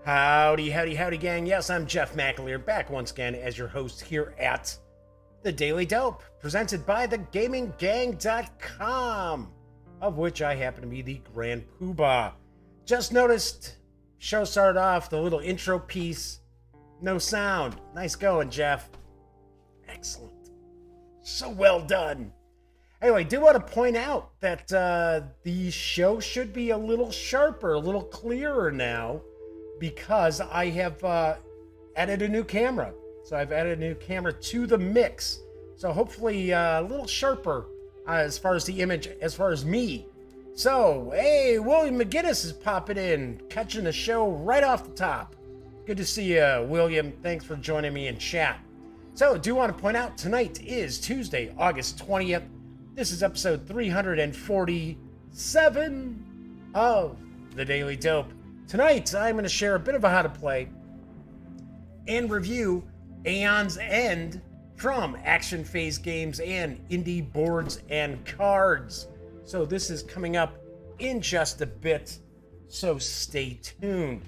Howdy, howdy, howdy, gang. Yes, I'm Jeff McAleer, back once again as your host here at The Daily Dope, presented by thegaminggang.com, of which I happen to be the Grand Poobah. Just noticed, show started off, the little intro piece, no sound. Nice going, Jeff. Excellent. So well done. Anyway, do want to point out that the show should be a little sharper, a little clearer now, because I have added a new camera. So I've added a new camera to the mix. So hopefully a little sharper as far as the image, as far as me. So, hey, William McGinnis is popping in, catching the show right off the top. Good to see you, William. Thanks for joining me in chat. So, do want to point out, tonight is Tuesday, August 20th. This is episode 347 of The Daily Dope. Tonight, I'm going to share a bit of a how to play and review Aeon's End from Action Phase Games and Indie Boards and Cards. So this is coming up in just a bit, so stay tuned.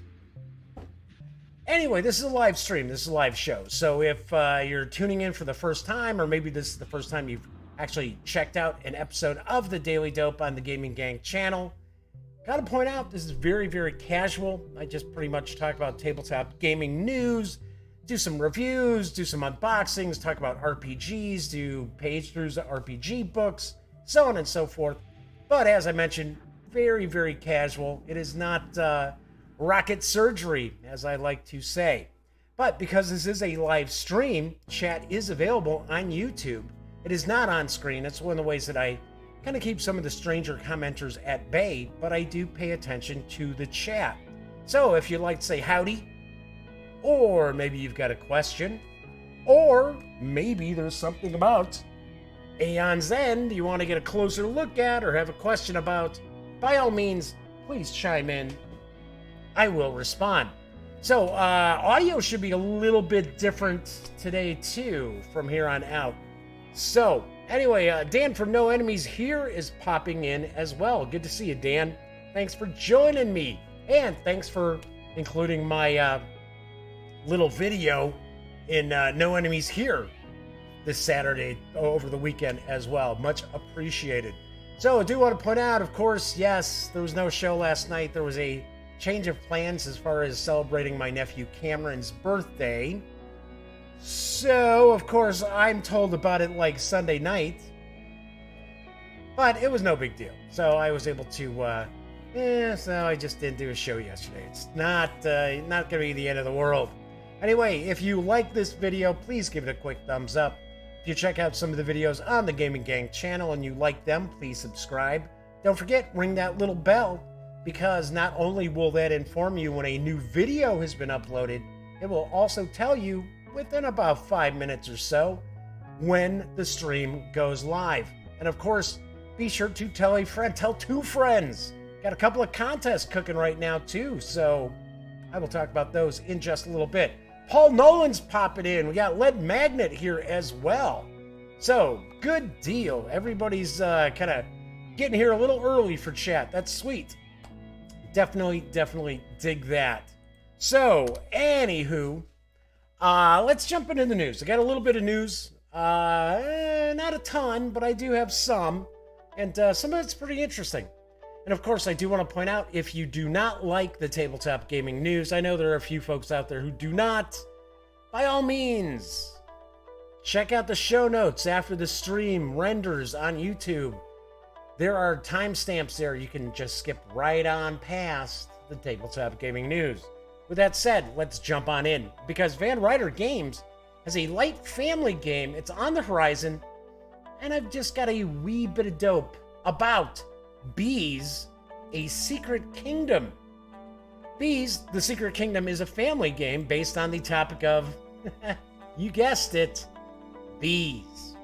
Anyway, this is a live stream. This is a live show. So if you're tuning in for the first time, or maybe this is the first time you've actually checked out an episode of The Daily Dope on the Gaming Gang channel, gotta point out, this is very, very casual. I just pretty much talk about tabletop gaming news, do some reviews, do some unboxings, talk about RPGs, do page-throughs of RPG books, so on and so forth. But as I mentioned, very, very casual. It is not rocket surgery, as I like to say. But because this is a live stream, chat is available on YouTube. It is not on screen. It's one of the ways that I kind of keep some of the stranger commenters at bay, but I do pay attention to the chat. So if you'd like to say howdy, or maybe you've got a question, or maybe there's something about Aeon's End you want to get a closer look at or have a question about, by all means, please chime in. I will respond. So audio should be a little bit different today too from here on out. So anyway, Dan from No Enemies here is popping in as well. Good to see you, Dan. Thanks for joining me. And thanks for including my little video in No Enemies Here this Saturday over the weekend as well. Much appreciated. So I do want to point out, of course, yes, there was no show last night. There was a change of plans as far as celebrating my nephew Cameron's birthday. So, of course, I'm told about it like Sunday night, but it was no big deal. So I was able to, so I just didn't do a show yesterday. It's not going to be the end of the world. Anyway, if you like this video, please give it a quick thumbs up. If you check out some of the videos on the Gaming Gang channel and you like them, please subscribe. Don't forget, ring that little bell, because not only will that inform you when a new video has been uploaded, it will also tell you within about 5 minutes or so when the stream goes live. And of course, be sure to tell a friend, tell two friends. Got a couple of contests cooking right now too, so I will talk about those in just a little bit. Paul Nolan's popping in. We got Lead Magnet here as well. So, good deal. Everybody's kind of getting here a little early for chat. That's sweet. Definitely dig that. So, anywho, let's jump into the news. I got a little bit of news. Not a ton, but I do have some. And some of it's pretty interesting. And of course, I do want to point out, if you do not like the tabletop gaming news, I know there are a few folks out there who do not, by all means, check out the show notes after the stream renders on YouTube. There are timestamps there. You can just skip right on past the tabletop gaming news. With that said, let's jump on in, because Ryder Games has a light family game. It's on the horizon, and I've just got a wee bit of dope about Bees, A Secret Kingdom. Bees, The Secret Kingdom is a family game based on the topic of, you guessed it, bees.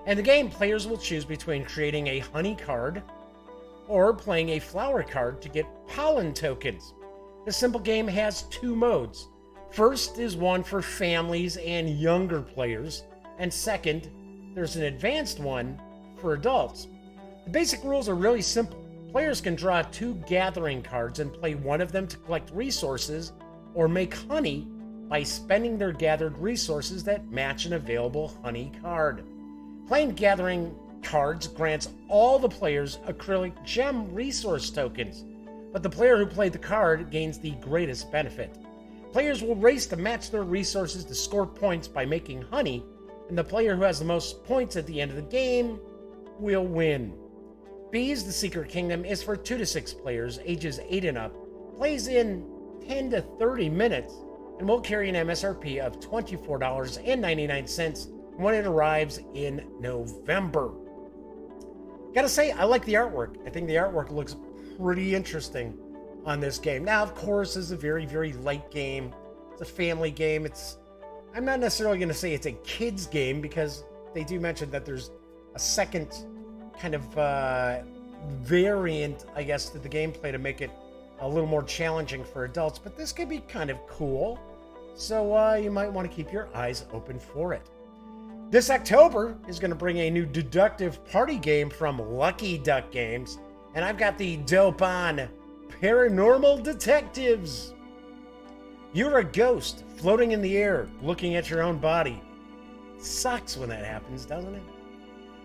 And the game, players will choose between creating a honey card or playing a flower card to get pollen tokens. The simple game has two modes. First is one for families and younger players, and second, there's an advanced one for adults. The basic rules are really simple. Players can draw two gathering cards and play one of them to collect resources or make honey by spending their gathered resources that match an available honey card. Playing gathering cards grants all the players acrylic gem resource tokens, but the player who played the card gains the greatest benefit. Players will race to match their resources to score points by making honey, and the player who has the most points at the end of the game will win. Bees: The Secret Kingdom is for 2 to 6 players, ages 8 and up, plays in 10 to 30 minutes, and will carry an MSRP of $24.99 when it arrives in November. Gotta say, I like the artwork. I think the artwork looks pretty interesting on this game. Now, of course, it's a very, very light game. It's a family game. I'm not necessarily going to say it's a kid's game, because they do mention that there's a second kind of variant, I guess, to the gameplay to make it a little more challenging for adults, but this could be kind of cool. So you might want to keep your eyes open for it. This October is going to bring a new deductive party game from Lucky Duck Games, and I've got the dope on Paranormal Detectives. You're a ghost floating in the air, looking at your own body. Sucks when that happens, doesn't it?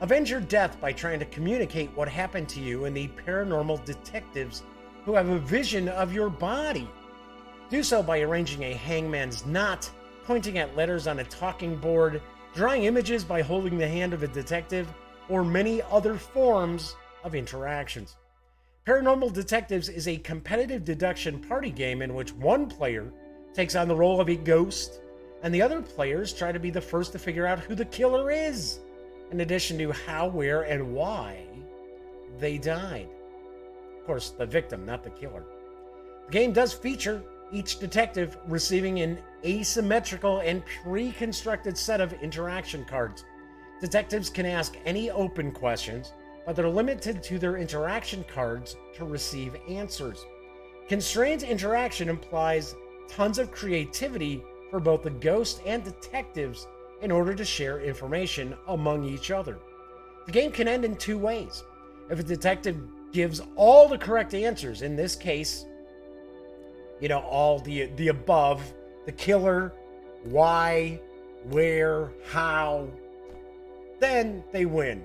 Avenge your death by trying to communicate what happened to you and the paranormal detectives who have a vision of your body. Do so by arranging a hangman's knot, pointing at letters on a talking board, drawing images by holding the hand of a detective, or many other forms of interactions. Paranormal Detectives is a competitive deduction party game in which one player takes on the role of a ghost, and the other players try to be the first to figure out who the killer is, in addition to how, where, and why they died. Of course, the victim, not the killer. The game does feature each detective receiving an asymmetrical and pre-constructed set of interaction cards. Detectives can ask any open questions, but they're limited to their interaction cards to receive answers. Constrained interaction implies tons of creativity for both the ghost and detectives in order to share information among each other. The game can end in 2 ways. If a detective gives all the correct answers, in this case, all the above, the killer, why, where, how, then they win.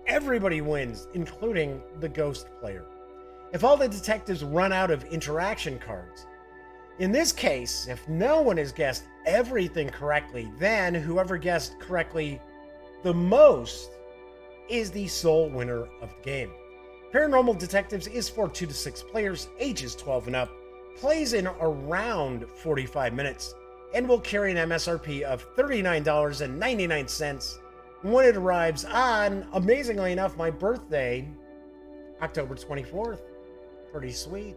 Everybody wins, including the ghost player. If all the detectives run out of interaction cards, in this case, if no one has guessed everything correctly, then whoever guessed correctly the most is the sole winner of the game. Paranormal Detectives is for 2 to 6 players, ages 12 and up, plays in around 45 minutes, and will carry an MSRP of $39.99 when it arrives on, amazingly enough, my birthday, October 24th. Pretty sweet.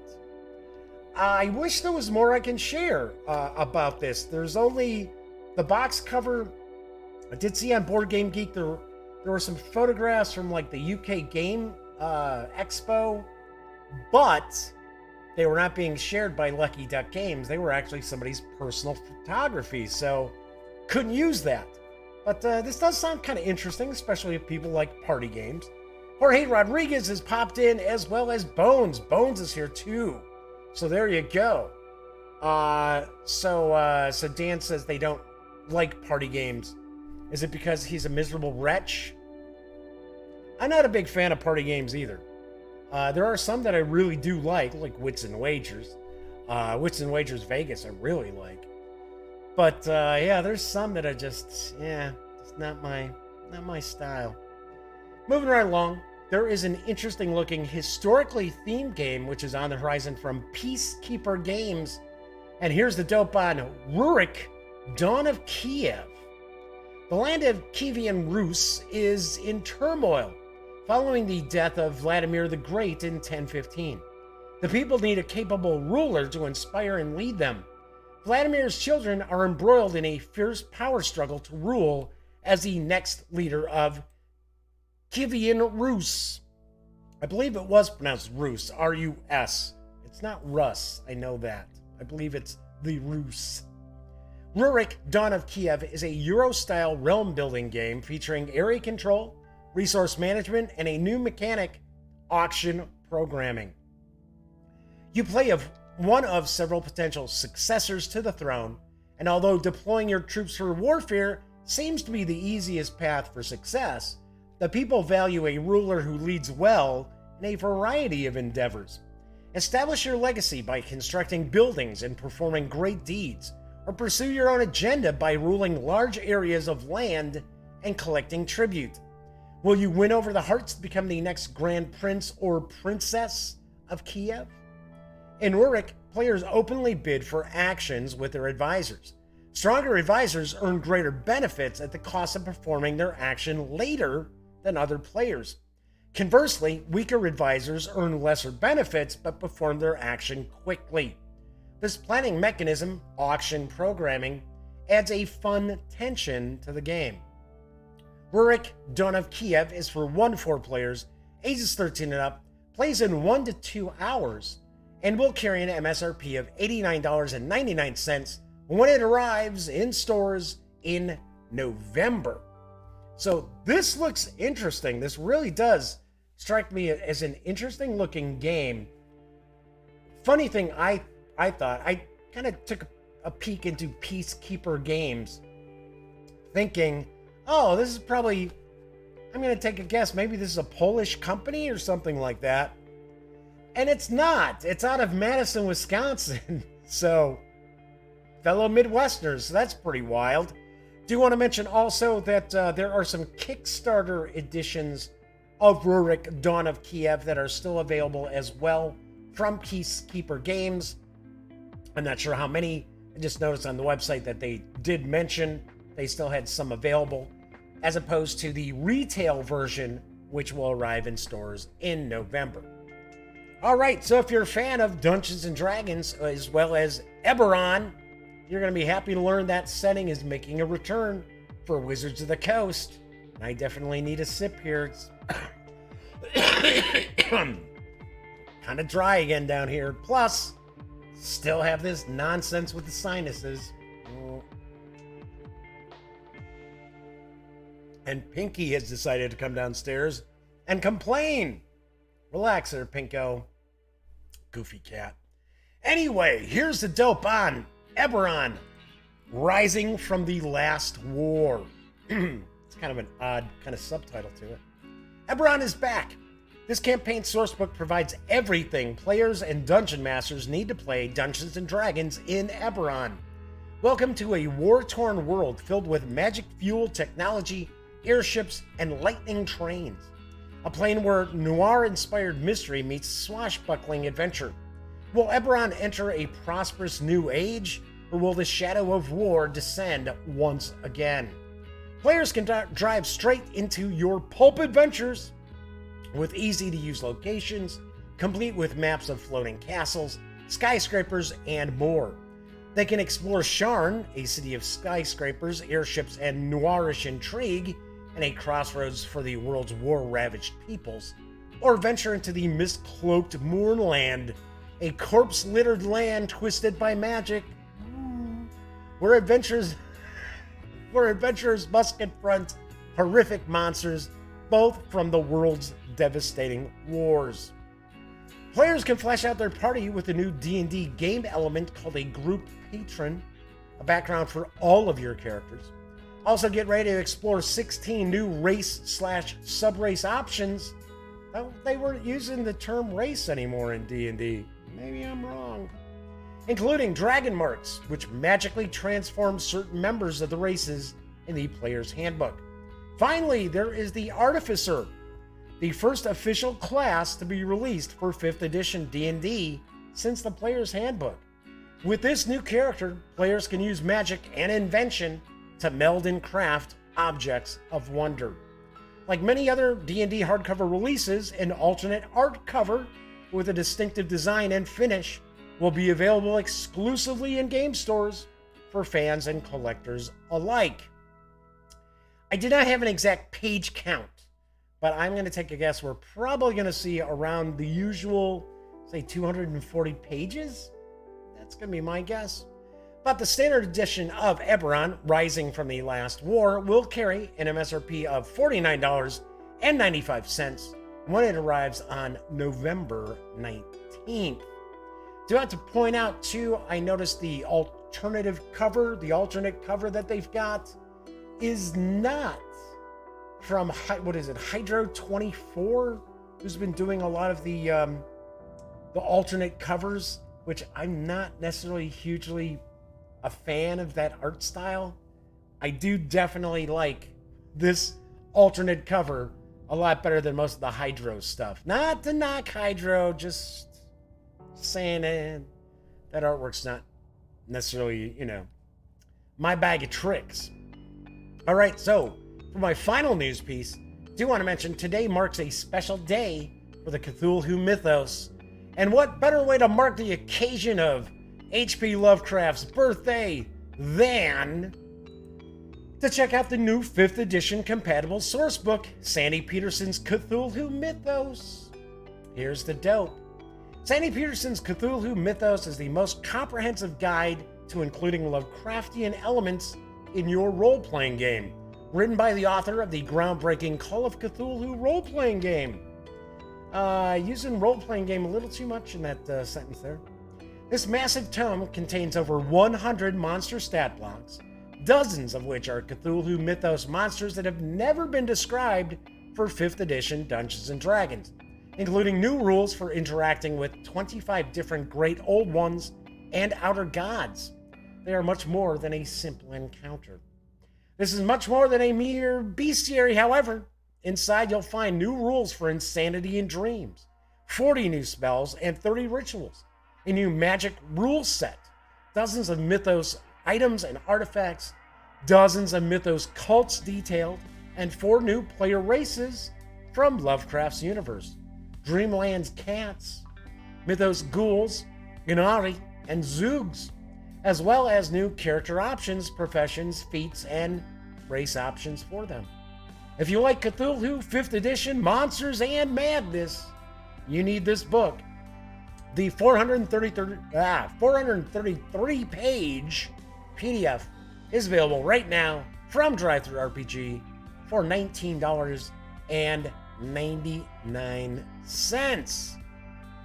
I wish there was more I can share about this. There's only the box cover. I did see on Board Game Geek there were some photographs from like the UK Game Expo, but they were not being shared by Lucky Duck Games. They were actually somebody's personal photography, so couldn't use that. But this does sound kind of interesting, especially if people like party games. Jorge Rodriguez has popped in, as well as Bones. Bones is here too. So there you go. So Dan says they don't like party games. Is it because he's a miserable wretch? I'm not a big fan of party games either. There are some that I really do like Wits and Wagers. Wits and Wagers Vegas I really like. But there's some that are just not my style. Moving right along, there is an interesting looking historically themed game which is on the horizon from Piecekeeper Games. And here's the dope on Rurik, Dawn of Kiev. The land of Kievan Rus is in turmoil following the death of Vladimir the Great in 1015. The people need a capable ruler to inspire and lead them. Vladimir's children are embroiled in a fierce power struggle to rule as the next leader of Kievan Rus. I believe it was pronounced Rus, R-U-S. It's not Russ, I know that. I believe it's the Rus. Rurik, Dawn of Kiev is a Euro-style realm-building game featuring area control, resource management, and a new mechanic, auction programming. You play one of several potential successors to the throne, and although deploying your troops for warfare seems to be the easiest path for success, the people value a ruler who leads well in a variety of endeavors. Establish your legacy by constructing buildings and performing great deeds, or pursue your own agenda by ruling large areas of land and collecting tribute. Will you win over the hearts to become the next Grand Prince or Princess of Kiev? In Uruk, players openly bid for actions with their advisors. Stronger advisors earn greater benefits at the cost of performing their action later than other players. Conversely, weaker advisors earn lesser benefits but perform their action quickly. This planning mechanism, auction programming, adds a fun tension to the game. Uruk, Dawn of Kiev is for 1-4 players, ages 13 and up, plays in 1 to 2 hours, and will carry an MSRP of $89.99 when it arrives in stores in November. So this looks interesting. This really does strike me as an interesting looking game. Funny thing, I thought, I kind of took a peek into Piecekeeper Games, thinking, oh, this is probably, I'm going to take a guess, maybe this is a Polish company or something like that. And it's not. It's out of Madison, Wisconsin. So, fellow Midwesterners, so that's pretty wild. Do want to mention also that there are some Kickstarter editions of Uruk, Dawn of Kiev that are still available as well from Piecekeeper Games. I'm not sure how many. I just noticed on the website that they did mention they still had some available, as opposed to the retail version, which will arrive in stores in November. All right, so if you're a fan of Dungeons & Dragons, as well as Eberron, you're going to be happy to learn that setting is making a return for Wizards of the Coast. And I definitely need a sip here. It's kind of dry again down here. Plus, still have this nonsense with the sinuses. And Pinky has decided to come downstairs and complain. Relax there, Pinko. Goofy cat. Anyway, here's the dope on Eberron, Rising from the Last War. It's kind of an odd kind of subtitle to it. Eberron is back. This campaign sourcebook provides everything players and dungeon masters need to play Dungeons & Dragons in Eberron. Welcome to a war-torn world filled with magic-fueled technology, airships, and lightning trains. A plane where noir-inspired mystery meets swashbuckling adventure. Will Eberron enter a prosperous new age, or will the shadow of war descend once again? Players can drive straight into your pulp adventures with easy-to-use locations, complete with maps of floating castles, skyscrapers, and more. They can explore Sharn, a city of skyscrapers, airships, and noirish intrigue, and a crossroads for the world's war-ravaged peoples, or venture into the mist-cloaked Mournland, a corpse-littered land twisted by magic, where adventurers must confront horrific monsters, both from the world's devastating wars. Players can flesh out their party with a new D&D game element called a group patron, a background for all of your characters. Also get ready to explore 16 new race/sub-race options. They weren't using the term race anymore in D&D. Maybe I'm wrong. Including dragon marks, which magically transform certain members of the races in the player's handbook. Finally, there is the Artificer, the first official class to be released for 5th edition D&D since the player's handbook. With this new character, players can use magic and invention to meld and craft objects of wonder. Like many other D&D hardcover releases, an alternate art cover with a distinctive design and finish will be available exclusively in game stores for fans and collectors alike. I did not have an exact page count, but I'm going to take a guess. We're probably going to see around the usual, say, 240 pages. That's going to be my guess. But the standard edition of Eberron, Rising from the Last War, will carry an MSRP of $49.95 when it arrives on November 19th. Do have to point out, too, I noticed the alternate cover that they've got is not from, Hydro 24, who's been doing a lot of the alternate covers, which I'm not necessarily hugely a fan of that art style. I do definitely like this alternate cover a lot better than most of the Hydro stuff. Not to knock Hydro, just saying that artwork's not necessarily, my bag of tricks. All right, so for my final news piece, I do want to mention today marks a special day for the Cthulhu mythos. And what better way to mark the occasion of H.P. Lovecraft's birthday than to check out the new 5th edition compatible sourcebook, Sandy Petersen's Cthulhu Mythos. Here's the dope. Sandy Petersen's Cthulhu Mythos is the most comprehensive guide to including Lovecraftian elements in your role-playing game, written by the author of the groundbreaking Call of Cthulhu role-playing game. Using role-playing game a little too much in that sentence there. This massive tome contains over 100 monster stat blocks, dozens of which are Cthulhu Mythos monsters that have never been described for 5th edition Dungeons & Dragons, including new rules for interacting with 25 different Great Old Ones and Outer Gods. They are much more than a simple encounter. This is much more than a mere bestiary, however. Inside you'll find new rules for insanity and dreams, 40 new spells, and 30 rituals, a new magic rule set, dozens of Mythos items and artifacts, dozens of Mythos cults detailed, and 4 new player races from Lovecraft's universe. Dreamland's cats, Mythos ghouls, Inari, and Zoogs, as well as new character options, professions, feats, and race options for them. If you like Cthulhu 5th edition monsters and madness, you need this book. The 433-page PDF is available right now from DriveThruRPG for $19.99.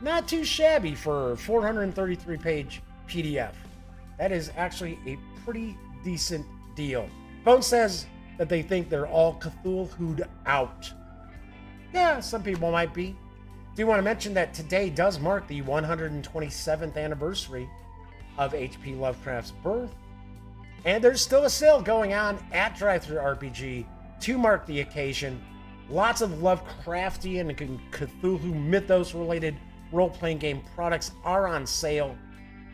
Not too shabby for a 433-page PDF. That is actually a pretty decent deal. Bone says that they think they're all Cthulhu'd out. Yeah, some people might be. Do want to mention that today does mark the 127th anniversary of H.P. Lovecraft's birth. And there's still a sale going on at DriveThruRPG to mark the occasion. Lots of Lovecraftian and Cthulhu Mythos-related role-playing game products are on sale.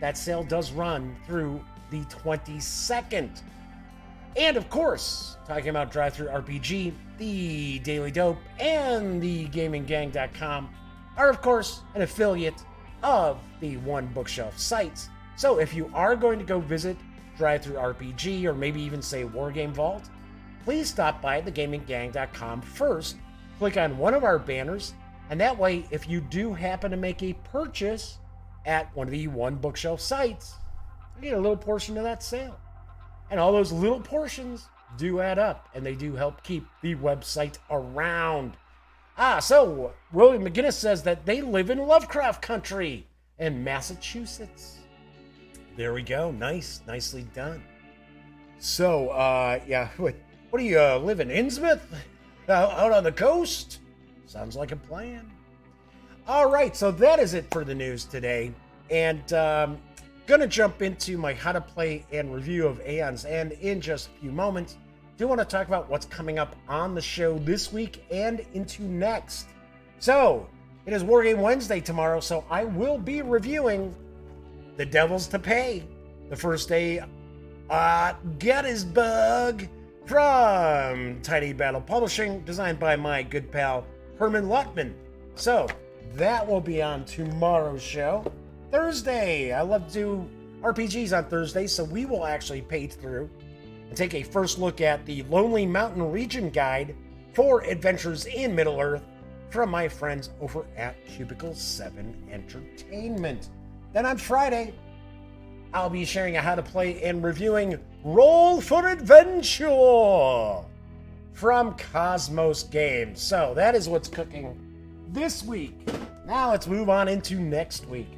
That sale does run through the 22nd. And of course, talking about DriveThruRPG, the Daily Dope, and the GamingGang.com are of course an affiliate of the One Bookshelf sites. So if you are going to go visit DriveThruRPG or maybe even say Wargame Vault, please stop by thegaminggang.com first, click on one of our banners, and that way if you do happen to make a purchase at one of the One Bookshelf sites, you get a little portion of that sale. And all those little portions do add up, and they do help keep the website around. So William McGinnis says that they live in Lovecraft country in Massachusetts. There we go. Nice. Nicely done. So, what do you live in Innsmouth? Out on the coast? Sounds like a plan. All right, so that is it for the news today. And gonna jump into my how to play and review of Aeon's End in just a few moments. Do want to talk about what's coming up on the show this week and into next. So, it is Wargame Wednesday tomorrow, so I will be reviewing The Devils to Pay, the first day Gettysburg from Tiny Battle Publishing, designed by my good pal Herman Luttman. So, that will be on tomorrow's show. Thursday, I love to do RPGs on Thursday, so we will actually page through and take a first look at the Lonely Mountain Region Guide for Adventures in Middle-earth from my friends over at Cubicle 7 Entertainment. Then on Friday, I'll be sharing how to play and reviewing Roll for Adventure from Cosmos Games. So that is what's cooking this week. Now let's move on into next week.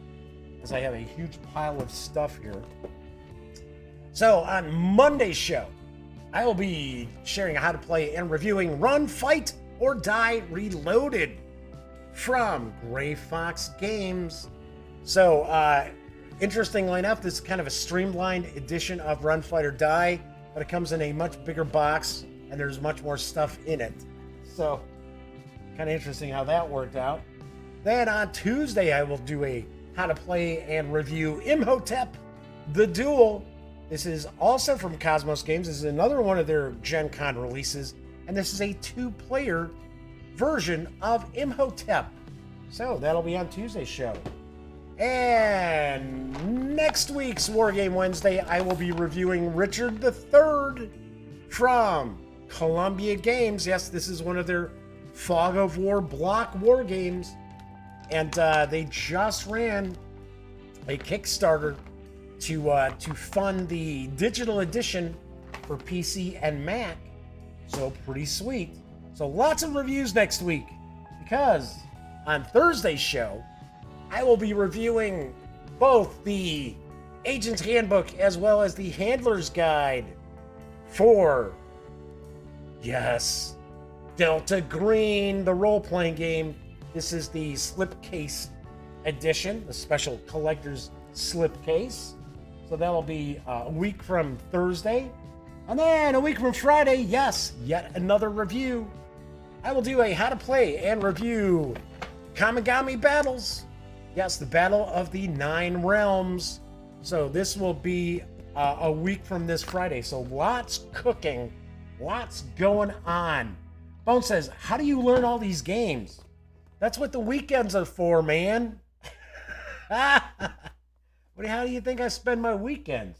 because I have a huge pile of stuff here. So on Monday's show, I will be sharing how to play and reviewing Run, Fight, or Die Reloaded from Gray Fox Games. So, interestingly enough, this is kind of a streamlined edition of Run, Fight, or Die, but it comes in a much bigger box, and there's much more stuff in it. So, kind of interesting how that worked out. Then on Tuesday, I will do a how to play and review Imhotep, The Duel. This is also from Cosmos Games. This is another one of their Gen Con releases, and this is a 2-player version of Imhotep. So that'll be on Tuesday's show. And next week's Wargame Wednesday, I will be reviewing Richard III from Columbia Games. Yes, this is one of their Fog of War block war games. And they just ran a Kickstarter to fund the digital edition for PC and Mac. So pretty sweet. So lots of reviews next week, because on Thursday's show, I will be reviewing both the Agent's Handbook as well as the Handler's Guide for, yes, Delta Green, the role-playing game. This is the slipcase edition, the special collector's slipcase. So that'll be a week from Thursday. And then a week from Friday, yes, yet another review. I will do a how to play and review Kamigami Battles. Yes, the Battle of the 9 Realms. So this will be a week from this Friday. So lots cooking, lots going on. Bone says, how do you learn all these games? That's what the weekends are for, man. How do you think I spend my weekends?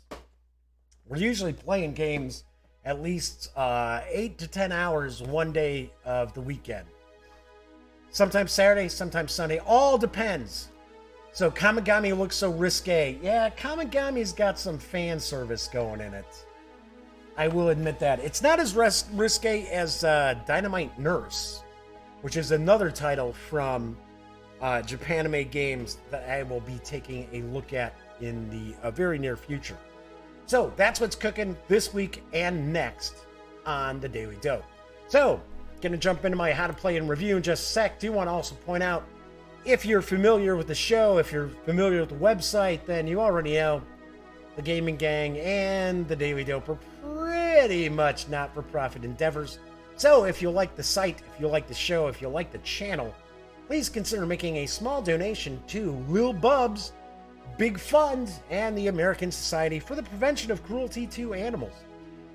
We're usually playing games at least 8 to 10 hours one day of the weekend. Sometimes Saturday, sometimes Sunday. All depends. So Kamigami looks so risque. Yeah, Kamigami's got some fan service going in it. I will admit that. It's not as risque as Dynamite Nurse, which is another title from Japanime Games that I will be taking a look at in the very near future. So that's what's cooking this week and next on the Daily Dope. So, gonna jump into my how to play and review in just a sec. Do want to also point out, if you're familiar with the show, if you're familiar with the website, then you already know the Gaming Gang and the Daily Dope are pretty much not-for-profit endeavors. So if you like the site, if you like the show, if you like the channel, please consider making a small donation to Lil Bub's Big Fund and the American Society for the Prevention of Cruelty to Animals.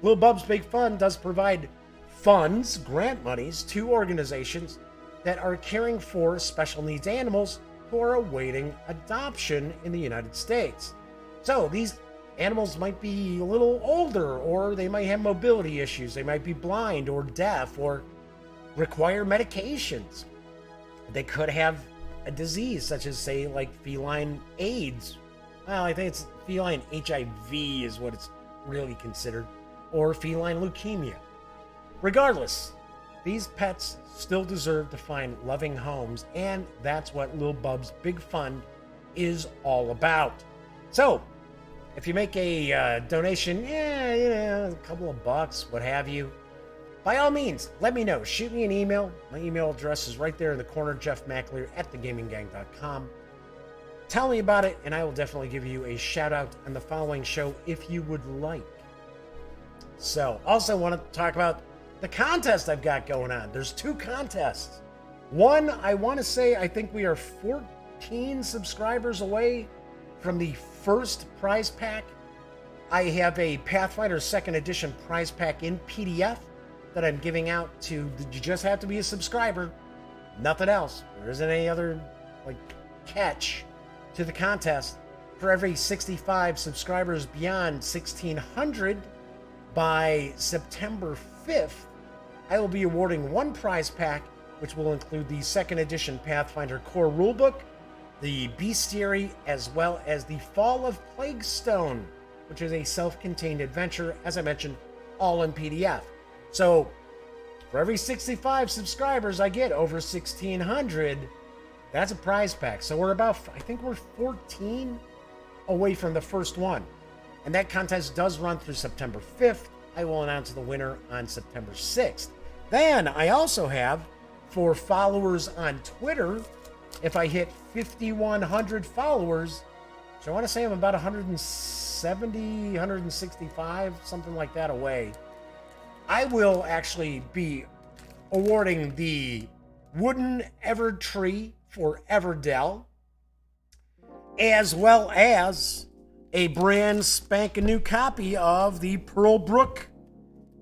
Lil Bub's Big Fund does provide funds, grant monies, to organizations that are caring for special needs animals who are awaiting adoption in the United States. So these animals might be a little older, or they might have mobility issues, they might be blind or deaf, or require medications. They could have a disease such as, say, like feline AIDS. Well, I think it's feline HIV is what it's really considered, or feline leukemia. Regardless, these pets still deserve to find loving homes, and that's what Lil Bub's Big Fund is all about. So, if you make a donation, a couple of bucks, what have you, by all means, let me know. Shoot me an email. My email address is right there in the corner, jeffmaclear@thegaminggang.com. Tell me about it, and I will definitely give you a shout out on the following show if you would like. So, also want to talk about the contest I've got going on. There's 2 contests. One, I want to say, I think we are 14 subscribers away from the first prize pack. I have a Pathfinder 2nd Edition prize pack in PDF that I'm giving out to, you just have to be a subscriber, nothing else. There isn't any other catch to the contest. For every 65 subscribers beyond 1,600 by September 5th, I will be awarding 1 prize pack, which will include the 2nd Edition Pathfinder Core Rulebook, the Bestiary, as well as the Fall of Plaguestone, which is a self-contained adventure, as I mentioned, all in PDF. So, for every 65 subscribers I get over 1,600, That's a prize pack. So we're about, I think we're 14 away from the first one. And that contest does run through September 5th. I will announce the winner on September 6th. Then I also have, for followers on Twitter, if I hit 5,100 followers, so I want to say I'm about 170, 165, something like that away, I will actually be awarding the wooden Evertree for Everdell, as well as a brand spanking new copy of the Pearlbrook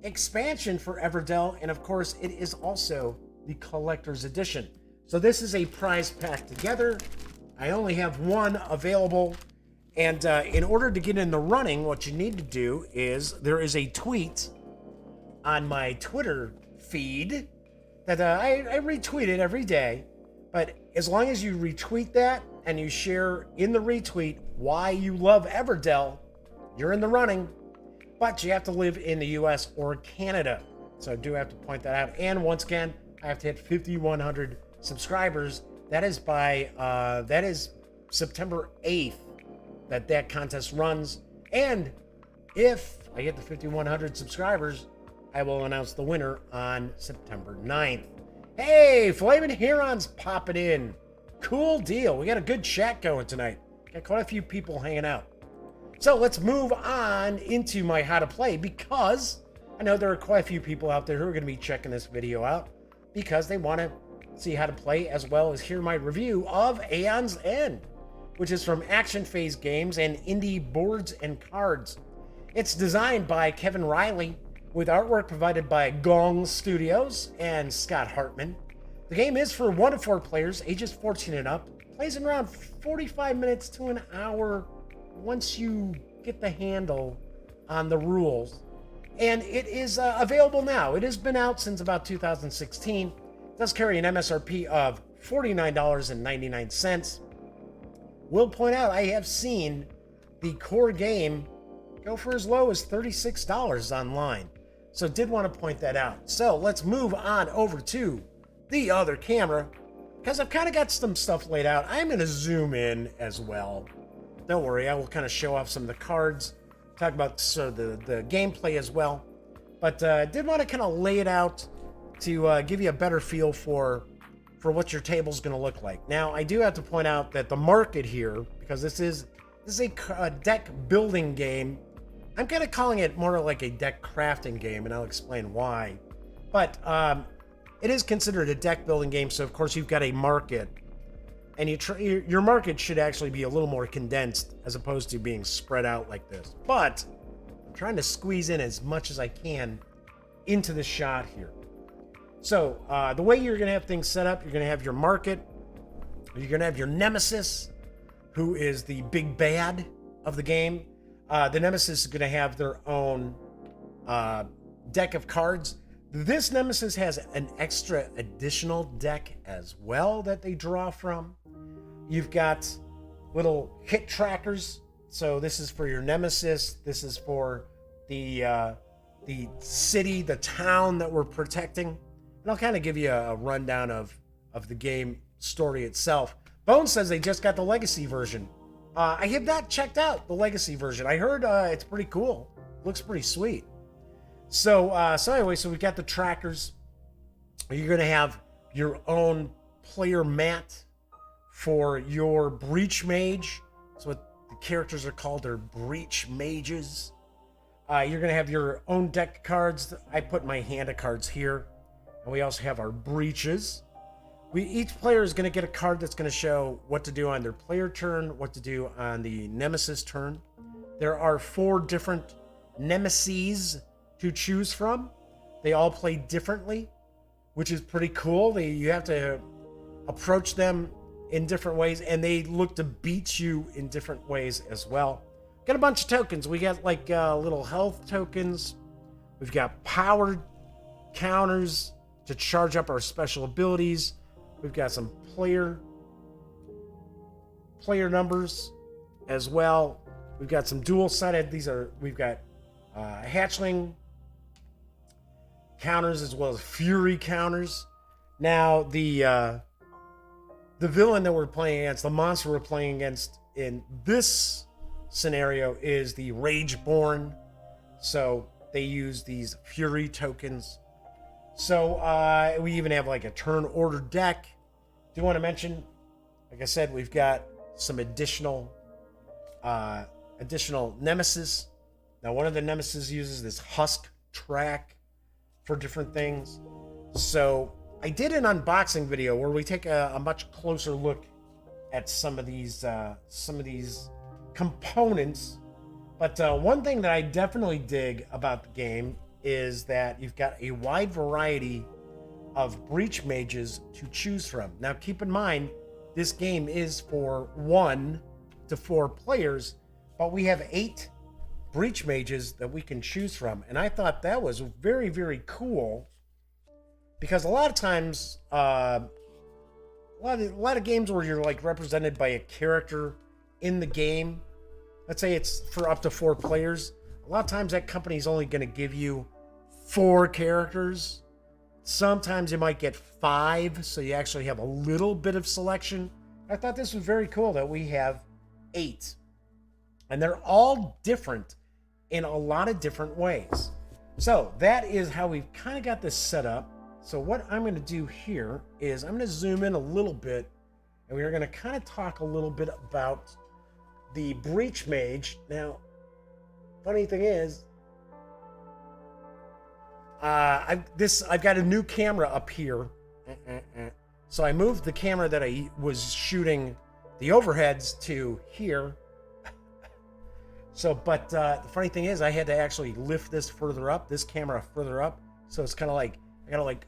expansion for Everdell, and of course it is also the collector's edition. So this is a prize pack together. I only have one available, and in order to get in the running, what you need to do is there is a tweet on my Twitter feed that I retweet it every day, but as long as you retweet that and you share in the retweet why you love Everdell, you're in the running. But you have to live in the US or Canada. So I do have to point that out. And once again, I have to hit 5,100 subscribers. That is September 8th that contest runs. And if I get the 5,100 subscribers, I will announce the winner on September 9th. Hey, Flamin' Huron's popping in. Cool deal. We got a good chat going tonight. Got quite a few people hanging out. So let's move on into my how to play, because I know there are quite a few people out there who are going to be checking this video out because they want to see how to play as well as hear my review of Aeon's End, which is from Action Phase Games and Indie Boards and Cards. It's designed by Kevin Riley with artwork provided by Gong Studios and Scott Hartman. The game is for 1 to 4 players, ages 14 and up. Plays in around 45 minutes to an hour once you get the handle on the rules. And it is available now. It has been out since about 2016. It does carry an MSRP of $49.99. Will point out I have seen the core game go for as low as $36 online. So did want to point that out. So let's move on over to the other camera, because I've kind of got some stuff laid out. I'm going to zoom in as well. Don't worry, I will kind of show off some of the cards, talk about sort of the gameplay as well. But did want to kind of lay it out to give you a better feel for what your table's going to look like. Now, I do have to point out that the market here, because this is a deck building game. I'm kind of calling it more like a deck crafting game, and I'll explain why. But it is considered a deck building game, so of course you've got a market. And your market should actually be a little more condensed as opposed to being spread out like this. But I'm trying to squeeze in as much as I can into the shot here. So the way you're going to have things set up, you're going to have your market. You're going to have your nemesis, who is the big bad of the game. The nemesis is going to have their own deck of cards. This nemesis has an extra additional deck as well that they draw from. You've got little hit trackers. So this is for your nemesis. This is for the city, the town that we're protecting. And I'll kind of give you a rundown of the game story itself. Bone says they just got the legacy version. I have not checked out the legacy version. I heard it's pretty cool. Looks pretty sweet. So anyway, so we've got the trackers. You're going to have your own player mat for your breach mage. That's what the characters are called. They're breach mages. You're going to have your own deck cards. I put my hand of cards here. And we also have our breaches. Each player is going to get a card that's going to show what to do on their player turn, what to do on the nemesis turn. There are 4 different nemeses to choose from. They all play differently, which is pretty cool. You have to approach them in different ways, and they look to beat you in different ways as well. Got a bunch of tokens. We got like little health tokens. We've got power counters to charge up our special abilities. We've got some player numbers as well. We've got some dual-sided. We've got hatchling counters as well as fury counters. Now the the villain that we're playing against, the monster we're playing against in this scenario is the Rageborn. So they use these Fury tokens. So we even have like a turn order deck. Do want to mention, like I said, we've got some additional nemesis. Now, one of the nemesis uses this husk track for different things. So I did an unboxing video where we take a much closer look at some of these components. But one thing that I definitely dig about the game is that you've got a wide variety of breach mages to choose from. Now, keep in mind, this game is for 1 to 4 players, but we have 8 breach mages that we can choose from. And I thought that was very, very cool, because a lot of times, a lot of games where you're like represented by a character in the game, let's say it's for up to 4 players, a lot of times that company's only going to give you 4 characters. Sometimes you might get 5, so you actually have a little bit of selection. I thought this was very cool that we have 8. And they're all different in a lot of different ways. So that is how we've kind of got this set up. So what I'm going to do here is I'm going to zoom in a little bit, and we're going to kind of talk a little bit about the Breach Mage. Now, funny thing is, I've got a new camera up here. So I moved the camera that I was shooting the overheads to here. So, but the funny thing is, I had to actually lift this further up, this camera further up. So it's kind of like, I gotta like,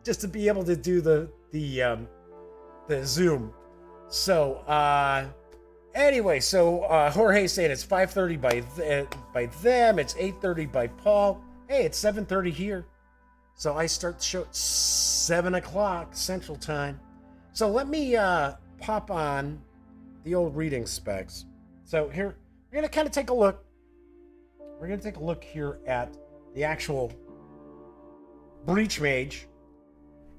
just to be able to do the zoom. So, anyway, so Jorge's saying it's 5:30 by them, it's 8:30 by Paul. Hey, it's 7:30 here. So I start the show at 7 o'clock Central Time. So let me pop on the old reading specs. So here, we're going to kind of take a look. We're going to take a look here at the actual Breach Mage.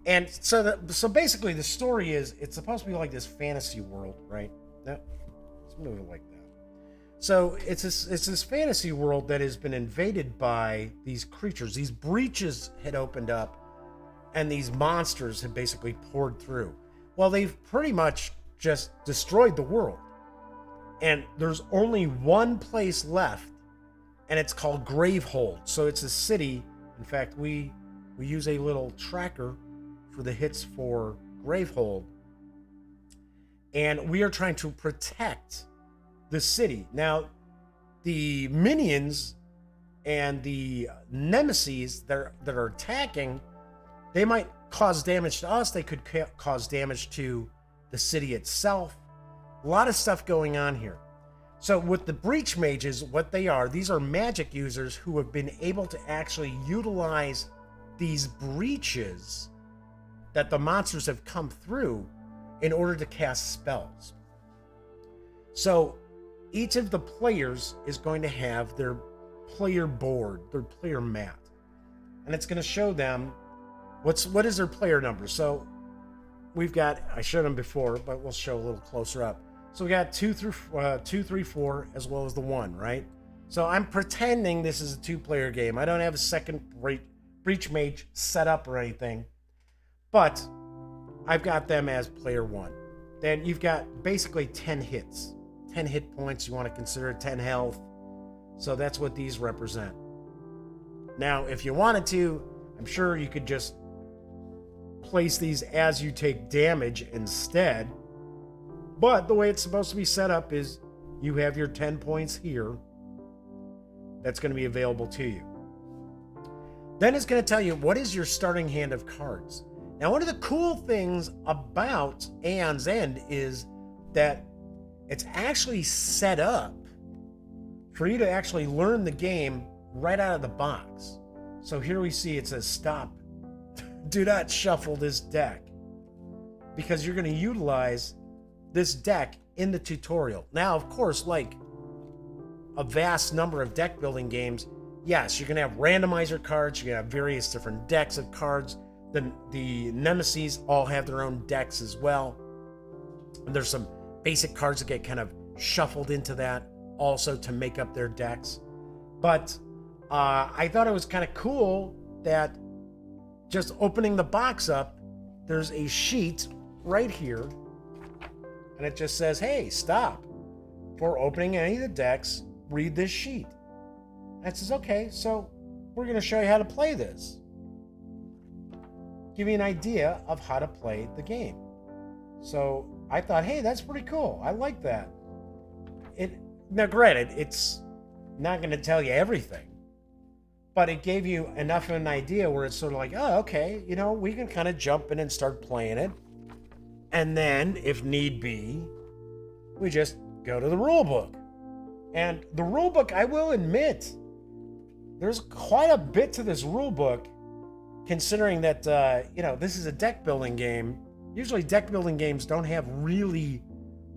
And so basically the story is, it's supposed to be like this fantasy world, right? Now, let's move it like that. So it's this fantasy world that has been invaded by these creatures. These breaches had opened up, and these monsters had basically poured through. Well, they've pretty much just destroyed the world. And there's only one place left, and it's called Gravehold. So it's a city. In fact, we use a little tracker for the hits for Gravehold. And we are trying to protect the city. Now, the minions and the nemesis that are attacking, they might cause damage to us. They could cause damage to the city itself. A lot of stuff going on here. So with the Breach Mages, what they are, these are magic users who have been able to actually utilize these breaches that the monsters have come through in order to cast spells. So each of the players is going to have their player board, their player mat. And it's going to show them what is their player number. So we've got, I showed them before, but we'll show a little closer up. So we got 2, 3, 4, as well as the 1, right? So I'm pretending this is a 2-player game. I don't have a second Breach Mage set up or anything, but I've got them as player 1. Then you've got basically 10 hits. 10 hit points, you want to consider 10 health. So that's what these represent. Now, if you wanted to, I'm sure you could just place these as you take damage instead. But the way it's supposed to be set up is you have your 10 points here. That's going to be available to you. Then it's going to tell you what is your starting hand of cards. Now, one of the cool things about Aeon's End is that it's actually set up for you to actually learn the game right out of the box. So here we see it says stop. Do not shuffle this deck, because you're going to utilize this deck in the tutorial. Now, of course, like a vast number of deck building games, yes, you're going to have randomizer cards. You're going to have various different decks of cards. The nemesis all have their own decks as well. And there's some basic cards that get kind of shuffled into that also to make up their decks. But I thought it was kind of cool that just opening the box up, there's a sheet right here, and it just says, hey, stop. Before opening any of the decks, read this sheet. And it says, okay, so we're going to show you how to play this. Give you an idea of how to play the game. So I thought, hey, that's pretty cool. I like that. Now, granted, it's not going to tell you everything, but it gave you enough of an idea where it's sort of like, oh, okay, we can kind of jump in and start playing it. And then, if need be, we just go to the rule book. And the rule book, I will admit, there's quite a bit to this rule book, considering that, this is a deck building game. Usually deck building games don't have really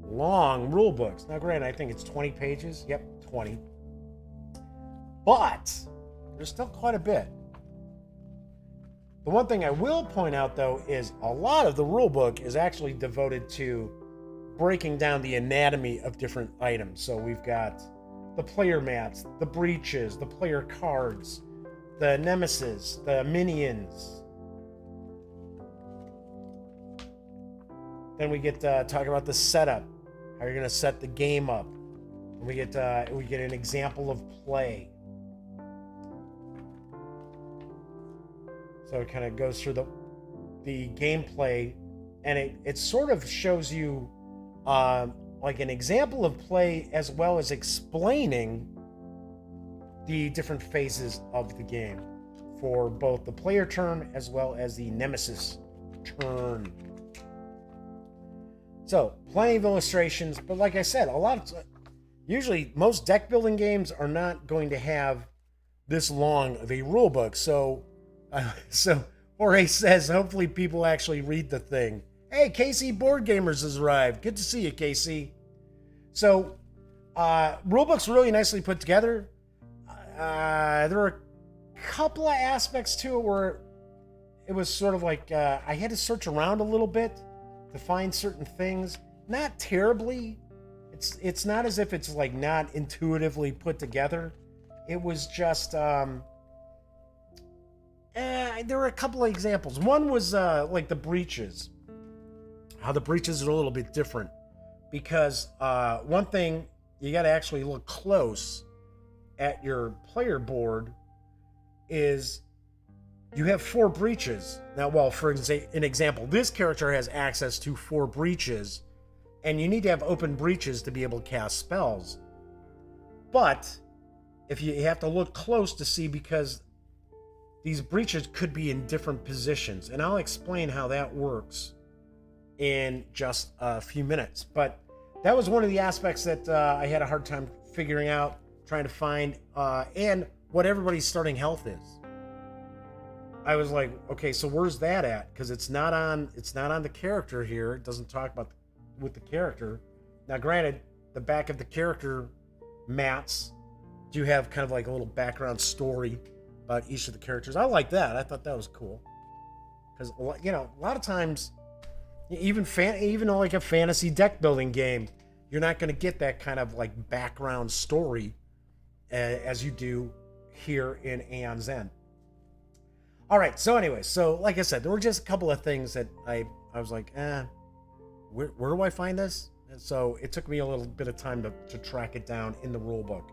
long rule books. Now, granted, I think it's 20 pages. Yep, 20. But there's still quite a bit. The one thing I will point out, though, is a lot of the rule book is actually devoted to breaking down the anatomy of different items. So we've got the player mats, the breaches, the player cards, the nemesis, the minions. Then we get talk about the setup, how you're going to set the game up. And we get an example of play. So it kind of goes through the gameplay, and it sort of shows you like an example of play, as well as explaining the different phases of the game for both the player turn as well as the nemesis turn. So plenty of illustrations, but like I said, usually most deck building games are not going to have this long of a rule book. So Jorge says, hopefully people actually read the thing. Hey, KC Board Gamers has arrived. Good to see you, KC. So, rulebook's really nicely put together. There are a couple of aspects to it where it was sort of like I had to search around a little bit to find certain things. Not terribly. It's not as if it's like not intuitively put together. It was just there were a couple of examples. One was like the breaches. How the breaches are a little bit different, because one thing, you got to actually look close at your player board, is you have 4 breaches. Now, well, for an example, this character has access to 4 breaches, and you need to have open breaches to be able to cast spells. But if you have to look close to see, because these breaches could be in different positions, and I'll explain how that works in just a few minutes. But that was one of the aspects that I had a hard time figuring out, trying to find, and what everybody's starting health is. I was like, okay, so where's that at? Because it's not on the character here. It doesn't talk about with the character. Now, granted, the back of the character mats do have kind of like a little background story about each of the characters. I like that. I thought that was cool, because a lot of times, even like a fantasy deck building game, you're not going to get that kind of like background story as you do here in Aeon's End. All right, so anyway, like I said, there were just a couple of things that I was like, where do I find this? And so it took me a little bit of time to track it down in the rule book.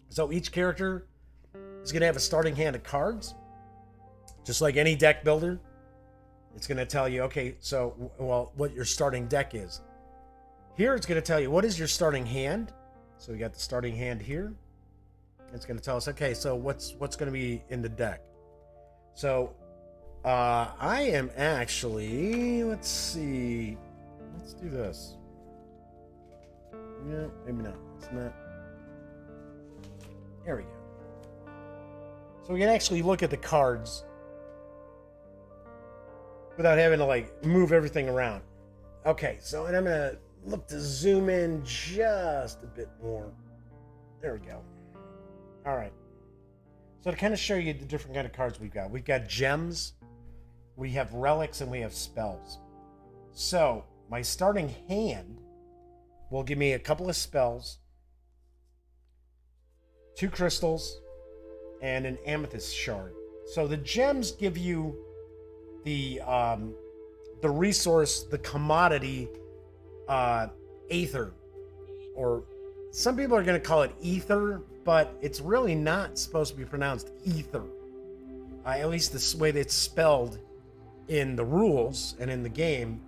So each character is going to have a starting hand of cards. Just like any deck builder, it's going to tell you, okay, so, well, what your starting deck is. Here it's going to tell you, what is your starting hand? So we got the starting hand here. It's going to tell us, okay, so what's going to be in the deck? So I am actually, let's see. Let's do this. No, maybe not. It's not. There we go. So we can actually look at the cards without having to like move everything around. Okay, so and I'm gonna look to zoom in just a bit more. There we go. All right. So to kind of show you the different kind of cards we've got gems, we have relics, and we have spells. So my starting hand will give me a couple of spells, 2 crystals, and an amethyst shard. So the gems give you the resource, the commodity, aether, or some people are going to call it ether, but it's really not supposed to be pronounced ether. At least the way that it's spelled in the rules and in the game.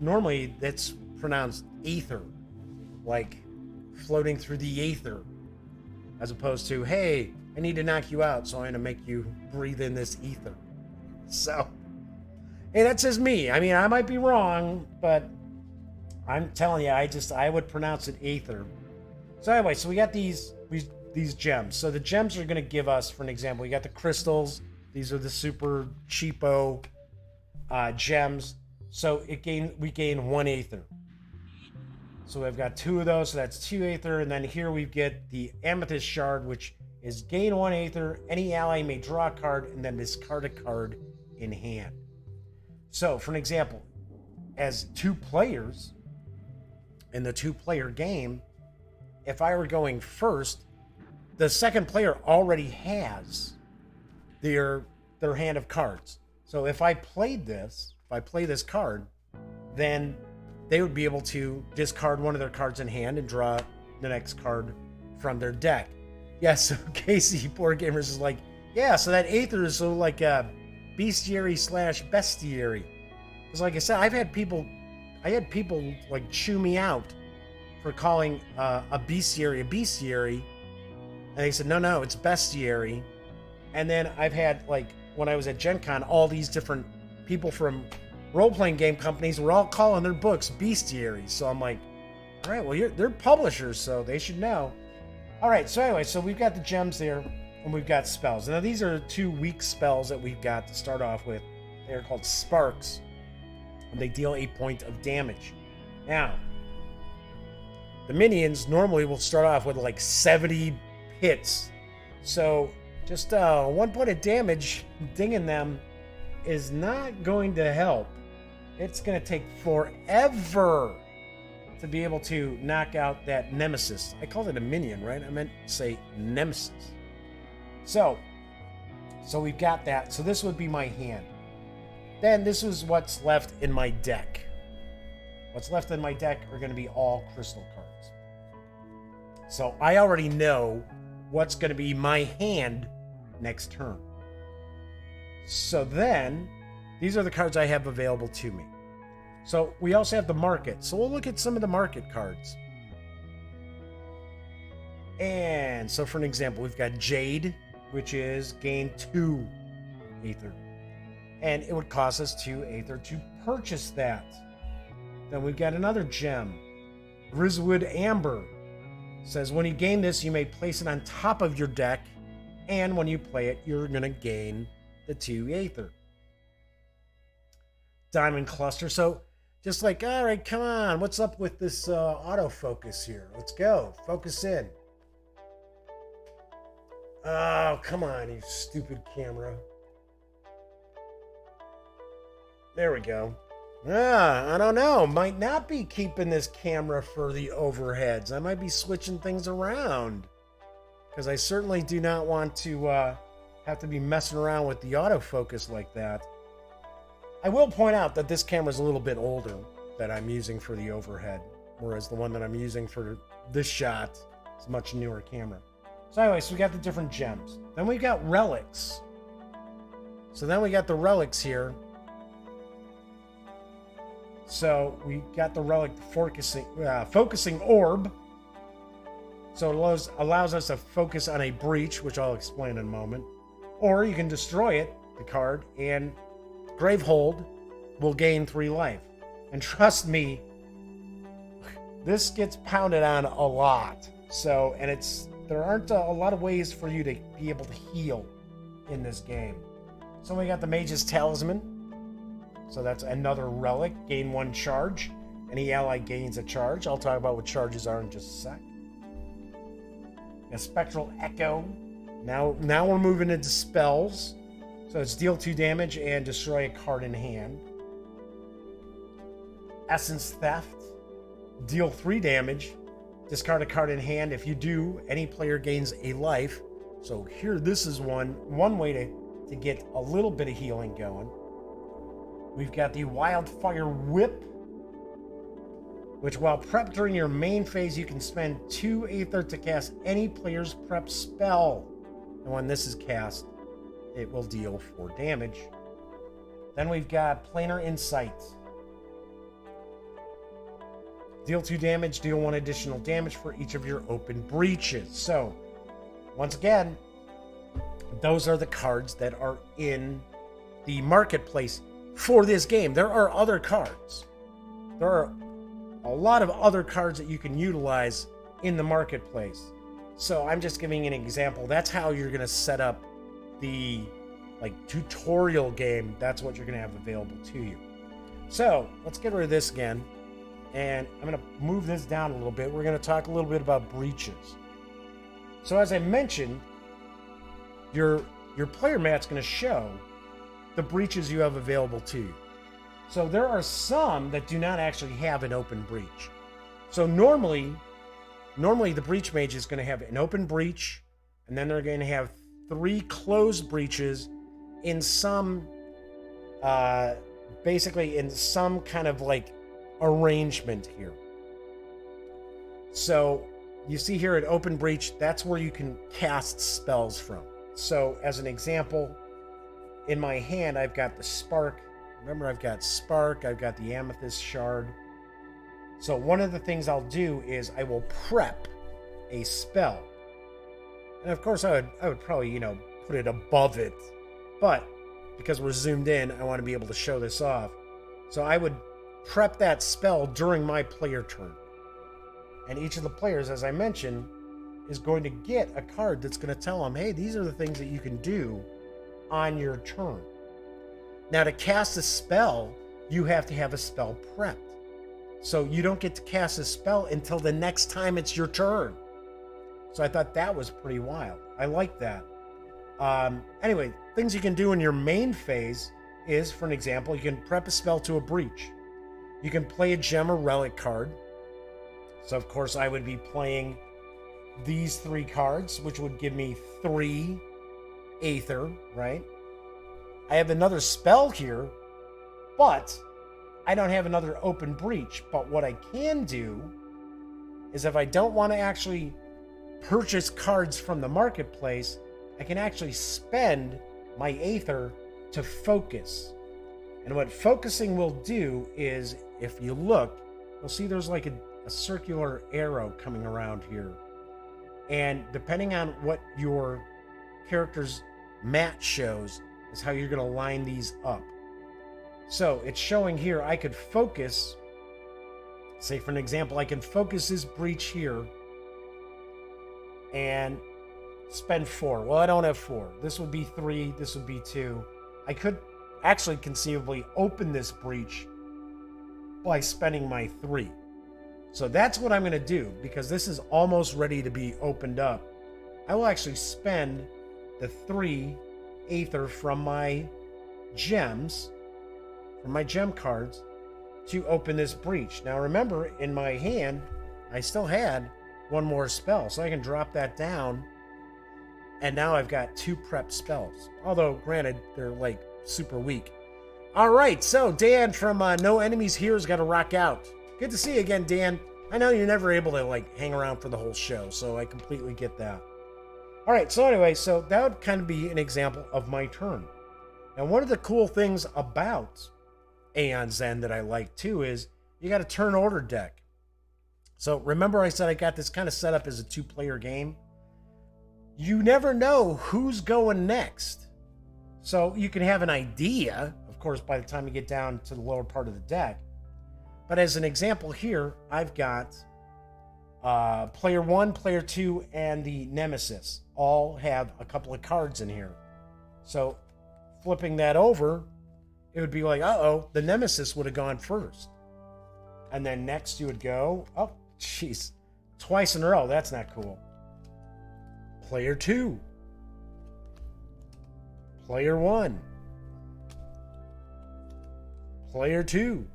Normally that's pronounced ether, like floating through the aether, as opposed to, hey, I need to knock you out, so I'm going to make you breathe in this ether. So, hey, that's just me. I mean, I might be wrong, but I'm telling you, I would pronounce it aether. So anyway, so we got these gems. So the gems are going to give us, for an example, we got the crystals. These are the super cheapo gems. So we gain 1 aether. So we've got 2 of those, so that's 2 aether. And then here we get the amethyst shard, which is gain 1 aether. Any ally may draw a card and then discard a card in hand. So for an example, as 2 players in the 2-player game, if I were going first, the second player already has their hand of cards. So if I play this card, then they would be able to discard one of their cards in hand and draw the next card from their deck. Yeah, so Casey, Board Gamers, is like, yeah, so that aether is so like a bestiary / bestiary. Because like I said, I had people like chew me out for calling a bestiary, and they said, no, it's bestiary. And then I've had, like, when I was at Gen Con, all these different people from role-playing game companies were all calling their books bestiaries. So I'm like, all right, well, they're publishers, so they should know. All right, so anyway, so we've got the gems there, and we've got spells. Now, these are 2 weak spells that we've got to start off with. They're called Sparks, and they deal 8 points of damage. Now, the minions normally will start off with like 70 hits. So just 1 point of damage dinging them is not going to help. It's going to take forever to be able to knock out that nemesis. I called it a minion, right? I meant to say nemesis. So we've got that. So this would be my hand. Then this is what's left in my deck. What's left in my deck are going to be all crystal cards. So I already know what's going to be my hand next turn. So then, these are the cards I have available to me. So we also have the market. So we'll look at some of the market cards. And so for an example, we've got Jade, which is gain 2 aether. And it would cost us 2 aether to purchase that. Then we've got another gem, Griswood Amber. Says when you gain this, you may place it on top of your deck, and when you play it, you're going to gain the 2 aether. Diamond Cluster. So just like, all right, come on, what's up with this autofocus here? Let's go. Focus in. Oh, come on, you stupid camera. There we go. I don't know. Might not be keeping this camera for the overheads. I might be switching things around. Because I certainly do not want to have to be messing around with the autofocus like that. I will point out that this camera is a little bit older that I'm using for the overhead. Whereas the one that I'm using for this shot is a much newer camera. So anyway, so we got the different gems. Then we got relics. So then we got the relics here. So we got the relic focusing orb. So it allows us to focus on a breach, which I'll explain in a moment. Or you can destroy it, the card, and Gravehold will gain 3 life. And trust me, this gets pounded on a lot. So, and there aren't a lot of ways for you to be able to heal in this game. So we got the Mage's Talisman. So that's another relic. Gain 1 charge. Any ally gains a charge. I'll talk about what charges are in just a sec. A Spectral Echo. Now we're moving into spells. So it's deal 2 damage and destroy a card in hand. Essence Theft. Deal 3 damage. Discard a card in hand. If you do, any player gains a life. So here, this is one way to get a little bit of healing going. We've got the Wildfire Whip, which while prepped during your main phase, you can spend 2 Aether to cast any player's prep spell. And when this is cast, it will deal 4 damage. Then we've got Planar Insight. Deal 2 damage, deal 1 additional damage for each of your open breaches. So, once again, those are the cards that are in the marketplace for this game. There are other cards. There are a lot of other cards that you can utilize in the marketplace. So I'm just giving an example. That's how you're going to set up the tutorial game. That's what you're going to have available to you. So let's get rid of this again. And I'm going to move this down a little bit. We're going to talk a little bit about breaches. So as I mentioned, your player mat's going to show the breaches you have available to you. So there are some that do not actually have an open breach. So normally the breach mage is going to have an open breach, and then they're going to have 3 closed breaches in some, basically in some kind of arrangement here. So you see here at open breach, that's where you can cast spells from. So as an example, in my hand, I've got the Spark. Remember, I've got Spark, I've got the Amethyst Shard. So one of the things I'll do is I will prep a spell. And of course, I would probably, put it above it. But because we're zoomed in, I want to be able to show this off. So I would prep that spell during my player turn. And each of the players, as I mentioned, is going to get a card that's going to tell them, hey, these are the things that you can do on your turn. Now, to cast a spell, you have to have a spell prepped. So you don't get to cast a spell until the next time it's your turn. So I thought that was pretty wild. I like that. Anyway, things you can do in your main phase is, for an example, you can prep a spell to a breach. You can play a gem or relic card. So, of course, I would be playing these 3 cards, which would give me 3 Aether, right? I have another spell here, but I don't have another open breach. But what I can do is, if I don't want to actually purchase cards from the marketplace, I can actually spend my Aether to focus. And what focusing will do is, if you look, you'll see there's a circular arrow coming around here. And depending on what your character's mat shows is how you're going to line these up. So it's showing here I could focus, say for an example, I can focus this breach here and spend 4. Well, I don't have 4. This would be 3, this would be 2. I could actually conceivably open this breach by spending my 3. So that's what I'm going to do, because this is almost ready to be opened up. I will actually spend the 3 Aether from my gems, from my gem cards, to open this breach. Now remember, in my hand, I still had 1 more spell, so I can drop that down, and now I've got 2 prepped spells. Although, granted, they're super weak. All right, so Dan from No Enemies Here has got to rock out. Good to see you again, Dan. I know you're never able to hang around for the whole show, so I completely get that. All right, so anyway, so that would kind of be an example of my turn. Now, one of the cool things about Aeon Zen that I like too is you got a turn order deck. So remember I said I got this kind of set up as a 2-player game? You never know who's going next. So you can have an idea, of course, by the time you get down to the lower part of the deck. But as an example here, I've got player 1, player 2, and the Nemesis all have a couple of cards in here. So flipping that over, it would be uh-oh, the Nemesis would have gone first. And then next you would go, oh, jeez, twice in a row. That's not cool. Player 2. player 1, player 2,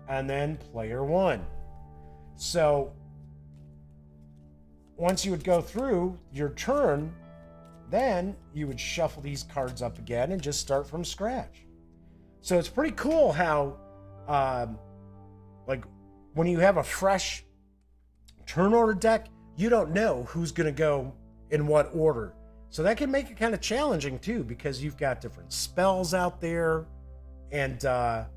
and then player 1. So once you would go through your turn, then you would shuffle these cards up again and just start from scratch. So it's pretty cool how, like, when you have a fresh turn order deck, you don't know who's going to go in what order. So that can make it kind of challenging too, because you've got different spells out there. And I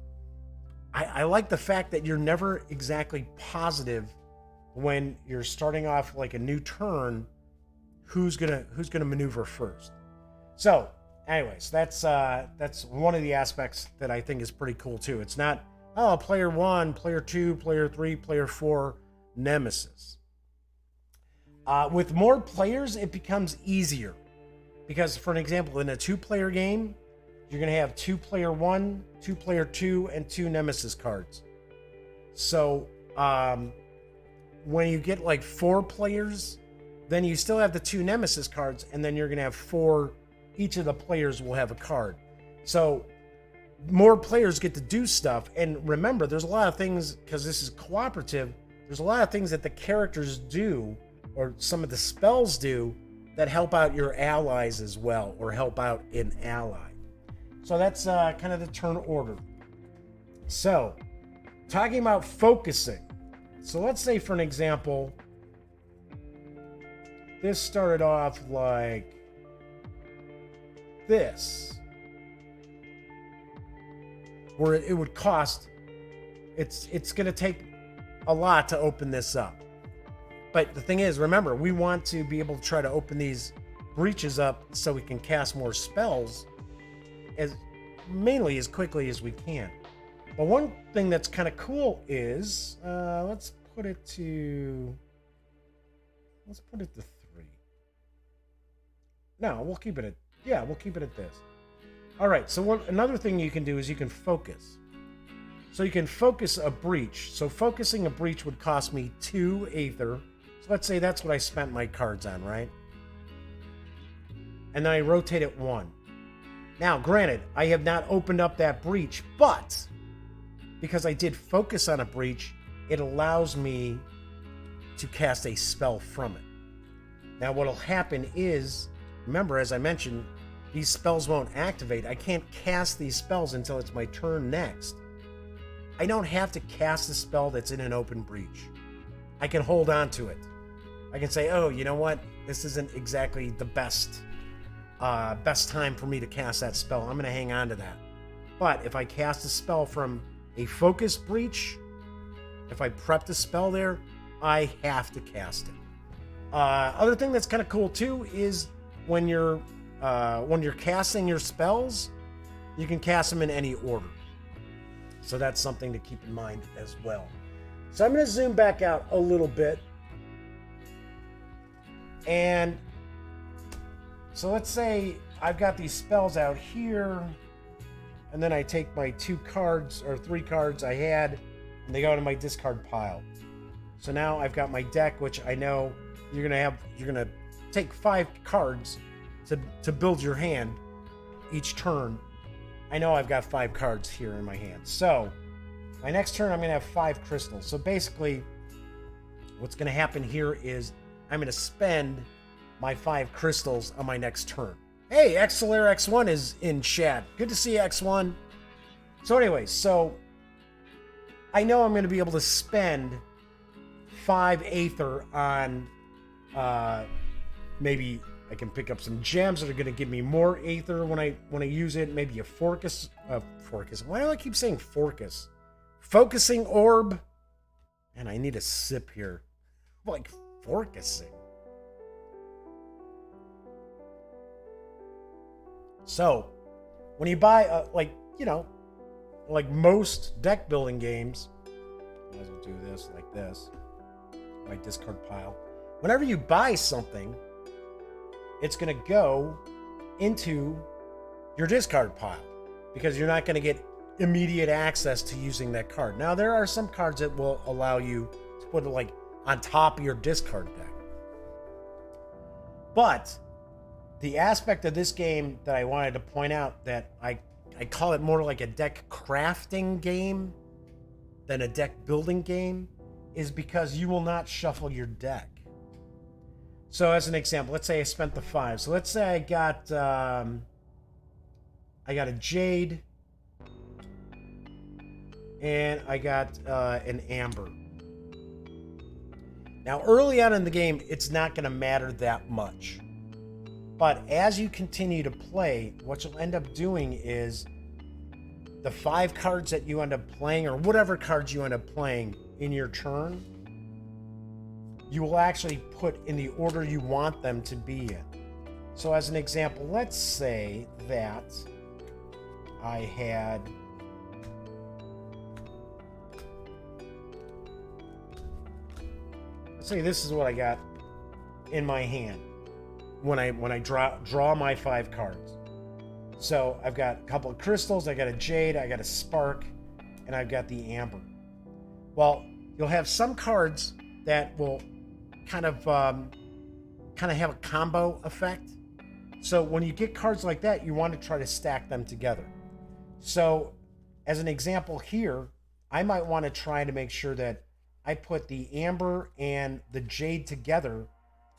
like the fact that you're never exactly positive when you're starting off like a new turn who's gonna maneuver first. So anyways, that's one of the aspects that I think is pretty cool too. It's not, oh, player 1, player 2, player 3, player 4, nemesis. With more players, it becomes easier. Because, for an example, in a 2-player game, you're going to have 2 player 1, 2 player 2, and 2 nemesis cards. So, when you get like 4 players, then you still have the 2 nemesis cards, and then you're going to have 4, each of the players will have a card. So, more players get to do stuff. And remember, there's a lot of things, because this is cooperative, there's a lot of things that the characters do, or some of the spells do, that help out your allies as well, or help out an ally. So that's kind of the turn order. So, talking about focusing. So let's say, for an example, this started off like this, where it would cost, it's going to take a lot to open this up. But the thing is, remember, we want to be able to try to open these breaches up so we can cast more spells mainly as quickly as we can. But one thing that's kind of cool is, let's put it to 3. No, we'll keep it at this. All right, so another thing you can do is you can focus. So you can focus a breach. So focusing a breach would cost me 2 Aether. So let's say that's what I spent my cards on, right? And then I rotate it 1. Now, granted, I have not opened up that breach, but because I did focus on a breach, it allows me to cast a spell from it. Now, what'll happen is, remember, as I mentioned, these spells won't activate. I can't cast these spells until it's my turn next. I don't have to cast a spell that's in an open breach. I can hold on to it. I can say, oh, you know what? This isn't exactly the best time for me to cast that spell. I'm going to hang on to that. But if I cast a spell from a focus breach, if I prep the spell there, I have to cast it. Other thing that's kind of cool too is when you're casting your spells, you can cast them in any order. So that's something to keep in mind as well. So I'm going to zoom back out a little bit. And so let's say I've got these spells out here, and then I take my 2 cards or 3 cards I had, and they go into my discard pile. So now I've got my deck, which I know you're gonna take 5 cards to build your hand each turn. I know I've got 5 cards here in my hand. So my next turn I'm gonna have 5 crystals. So basically what's gonna happen here is I'm going to spend my 5 crystals on my next turn. Hey, Xelair X1 is in chat. Good to see you, X1. So anyways, so I know I'm going to be able to spend 5 Aether on, maybe I can pick up some gems that are going to give me more Aether when I use it. Maybe a Forcus. Why do I keep saying Forcus? Focusing Orb. And I need a sip here. Like, focusing. So, when you buy, like most deck building games, I might as well do this like this, my discard pile. Whenever you buy something, it's going to go into your discard pile because you're not going to get immediate access to using that card. Now, there are some cards that will allow you to put it like on top of your discard deck. But the aspect of this game that I wanted to point out, that I call it more like a deck crafting game than a deck building game, is because you will not shuffle your deck. So as an example, let's say I spent the 5. So let's say I got a Jade, and I got an Amber. Now, early on in the game, it's not going to matter that much. But as you continue to play, what you'll end up doing is the 5 cards that you end up playing, or whatever cards you end up playing in your turn, you will actually put in the order you want them to be in. So as an example, let's say that I had... Let's say this is what I got in my hand when I draw my 5 cards. So I've got a couple of crystals, I got a Jade, I got a Spark, and I've got the Amber. Well, you'll have some cards that will kind of have a combo effect. So when you get cards like that, you want to try to stack them together. So as an example here, I might want to try to make sure that I put the Amber and the Jade together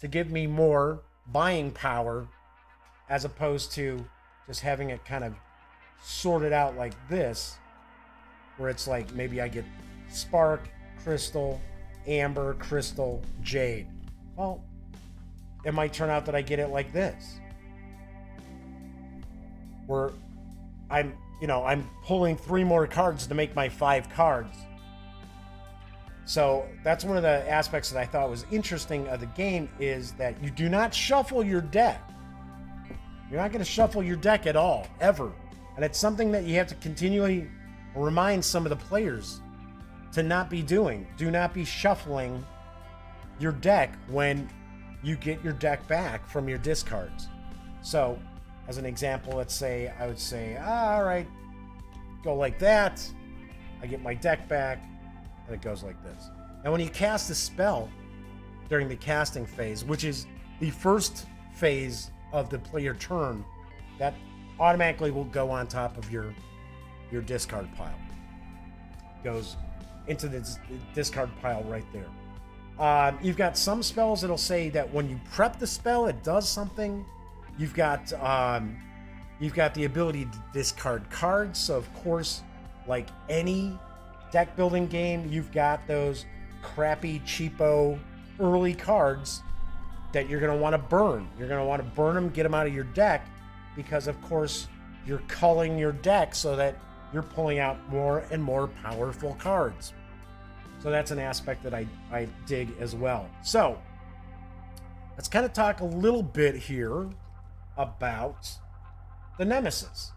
to give me more buying power, as opposed to just having it kind of sorted out like this, where it's like maybe I get Spark, Crystal, Amber, Crystal, Jade. Well, it might turn out that I get it like this, where I'm pulling 3 more cards to make my 5 cards. So that's one of the aspects that I thought was interesting of the game, is that you do not shuffle your deck. You're not going to shuffle your deck at all, ever. And it's something that you have to continually remind some of the players to not be doing. Do not be shuffling your deck when you get your deck back from your discards. So, as an example, let's say I would say, all right, go like that. I get my deck back, and it goes like this. Now, when you cast a spell during the casting phase, which is the first phase of the player turn, that automatically will go on top of your discard pile. Goes into the discard pile right there. You've got some spells that'll say that when you prep the spell, it does something. You've got the ability to discard cards. So of course, like any deck building game, you've got those crappy, cheapo early cards that you're going to want to burn. You're going to want to burn them, get them out of your deck, because of course you're culling your deck so that you're pulling out more and more powerful cards. So that's an aspect that I dig as well. So let's kind of talk a little bit here about the Nemesis.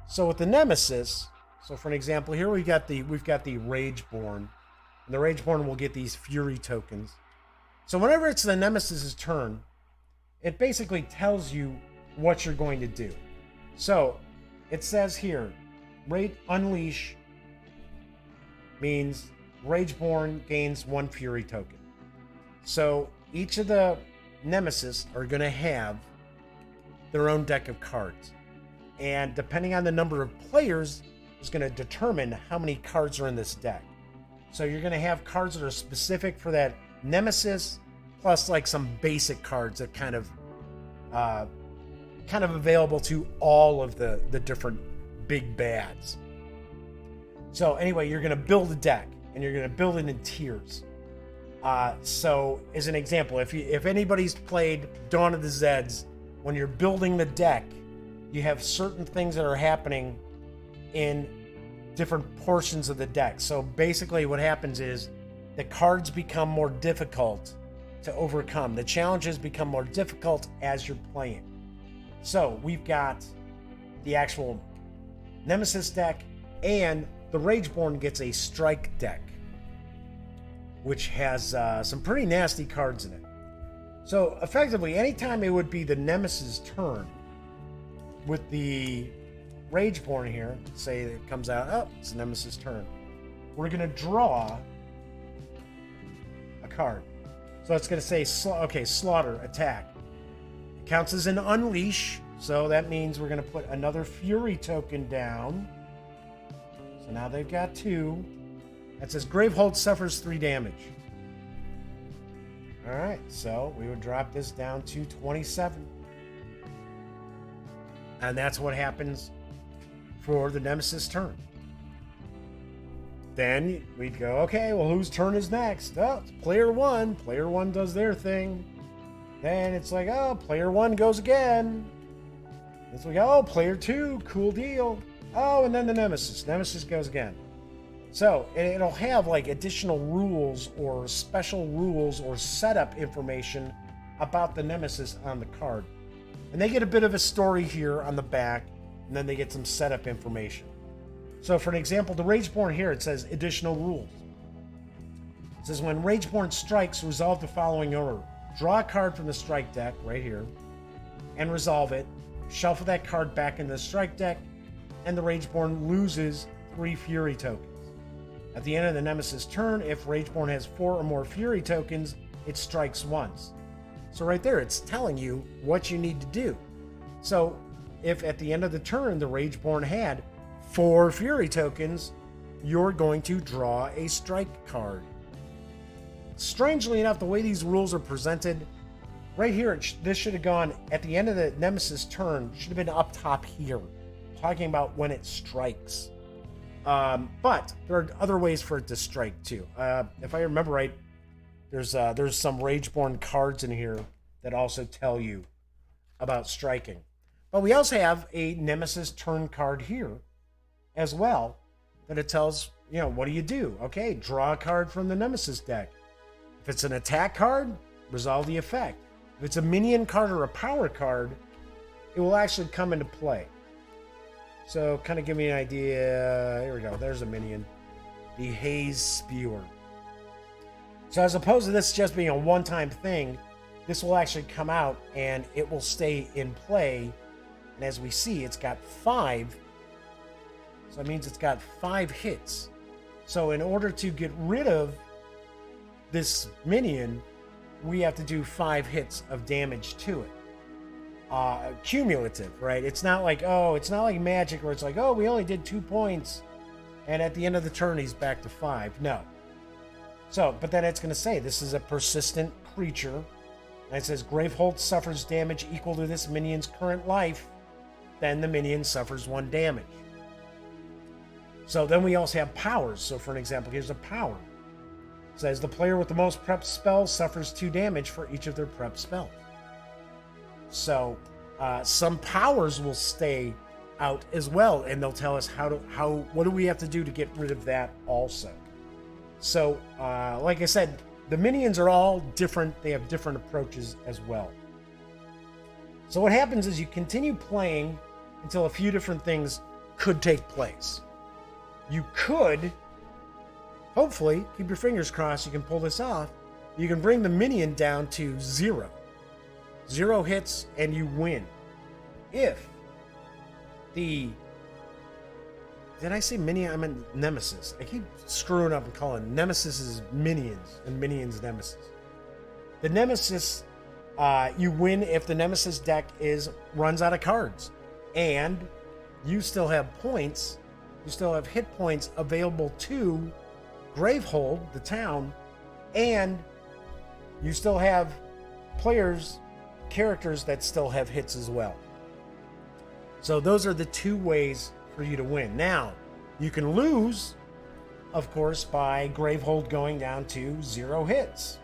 So with the Nemesis, so for an example here, we've got the Rageborn, and the Rageborn will get these Fury tokens. So whenever it's the Nemesis' turn, it basically tells you what you're going to do. So it says here, Unleash means Rageborn gains 1 Fury token. So each of the Nemesis are going to have their own deck of cards. And depending on the number of players is going to determine how many cards are in this deck. So you're going to have cards that are specific for that Nemesis, plus like some basic cards that kind of available to all of the different big bads. So anyway, you're going to build a deck, and you're going to build it in tiers. So as an example, if anybody's played Dawn of the Zeds, when you're building the deck, you have certain things that are happening in different portions of the deck. So basically what happens is the cards become more difficult to overcome. The challenges become more difficult as you're playing. So we've got the actual Nemesis deck, and the Rageborn gets a strike deck, which has some pretty nasty cards in it. So effectively, anytime it would be the Nemesis turn, with the Rageborn here, say it comes out, oh, it's the Nemesis turn, we're going to draw a card. So it's going to say, Slaughter, attack. Counts as an unleash, so that means we're going to put another fury token down. So now they've got 2. That says Gravehold suffers 3 damage. All right, so we would drop this down to 27. And that's what happens for the Nemesis turn. Then we'd go, okay, well, whose turn is next? Oh, it's player 1. Player 1 does their thing. Then it's like, oh, player 1 goes again. Then we go, oh, player 2, cool deal. Oh, and then the Nemesis. Nemesis goes again. So it'll have like additional rules or special rules or setup information about the Nemesis on the card. And they get a bit of a story here on the back, and then they get some setup information. So for an example, the Rageborn here, it says additional rules. It says when Rageborn strikes, resolve the following order. Draw a card from the strike deck, right here, and resolve it. Shuffle that card back into the strike deck, and the Rageborn loses 3 Fury tokens. At the end of the Nemesis turn, if Rageborn has 4 or more Fury tokens, it strikes once. So right there, it's telling you what you need to do. So if at the end of the turn, the Rageborn had 4 Fury tokens, you're going to draw a strike card. Strangely enough, the way these rules are presented, right here, this should have gone at the end of the Nemesis turn, should have been up top here, talking about when it strikes. But there are other ways for it to strike too. If I remember right, there's some Rageborn cards in here that also tell you about striking. But we also have a Nemesis turn card here as well that it tells, what do you do? Okay, draw a card from the Nemesis deck. If it's an attack card, resolve the effect. If it's a minion card or a power card, it will actually come into play. So kind of give me an idea. Here we go. There's a minion. The Haze Spewer. So as opposed to this just being a one-time thing, this will actually come out and it will stay in play. And as we see, it's got 5. So that means it's got 5 hits. So in order to get rid of this minion, we have to do 5 hits of damage to it. Cumulative, right? It's not like Magic where it's like, oh, we only did 2 points, and at the end of the turn he's back to 5. No. So, but then it's going to say this is a persistent creature, and it says Gravehold suffers damage equal to this minion's current life. Then the minion suffers 1 damage. So then we also have powers. So for an example, here's a power. It says the player with the most prep spells suffers 2 damage for each of their prep spells. So some powers will stay out as well, and they'll tell us what do we have to do to get rid of that also. So like I said, the minions are all different. They have different approaches as well. So what happens is you continue playing until a few different things could take place. You could, hopefully, keep your fingers crossed, you can pull this off. You can bring the minion down to 0. 0 hits and you win. If the... Did I say minion? I meant Nemesis. I keep screwing up and calling Nemesis minions and minions Nemesis. The Nemesis, you win if the Nemesis deck runs out of cards. And you still have points. You still have hit points available to Gravehold, the town. And you still have characters that still have hits as well. So those are the 2 ways for you to win. Now, you can lose, of course, by Gravehold going down to 0 hits.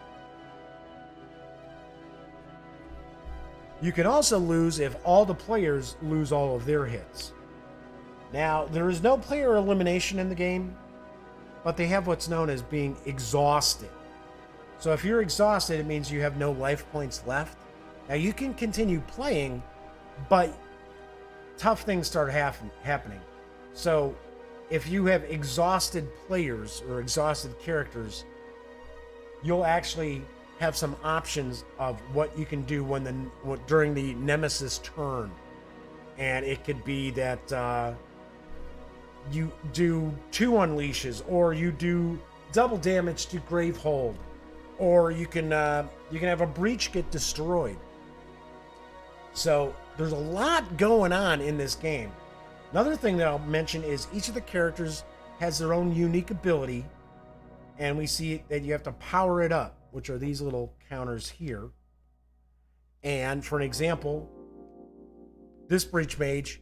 You can also lose if all the players lose all of their hits. Now, there is no player elimination in the game, but they have what's known as being exhausted. So if you're exhausted, it means you have no life points left. Now, you can continue playing, but tough things start happening. So if you have exhausted players or exhausted characters, you'll actually have some options of what you can do during the Nemesis turn. And it could be that you do 2 unleashes, or you do double damage to Gravehold, or you can have a breach get destroyed. So there's a lot going on in this game. Another thing that I'll mention is each of the characters has their own unique ability, and we see that you have to power it up, which are these little counters here. And for an example, this Breach Mage,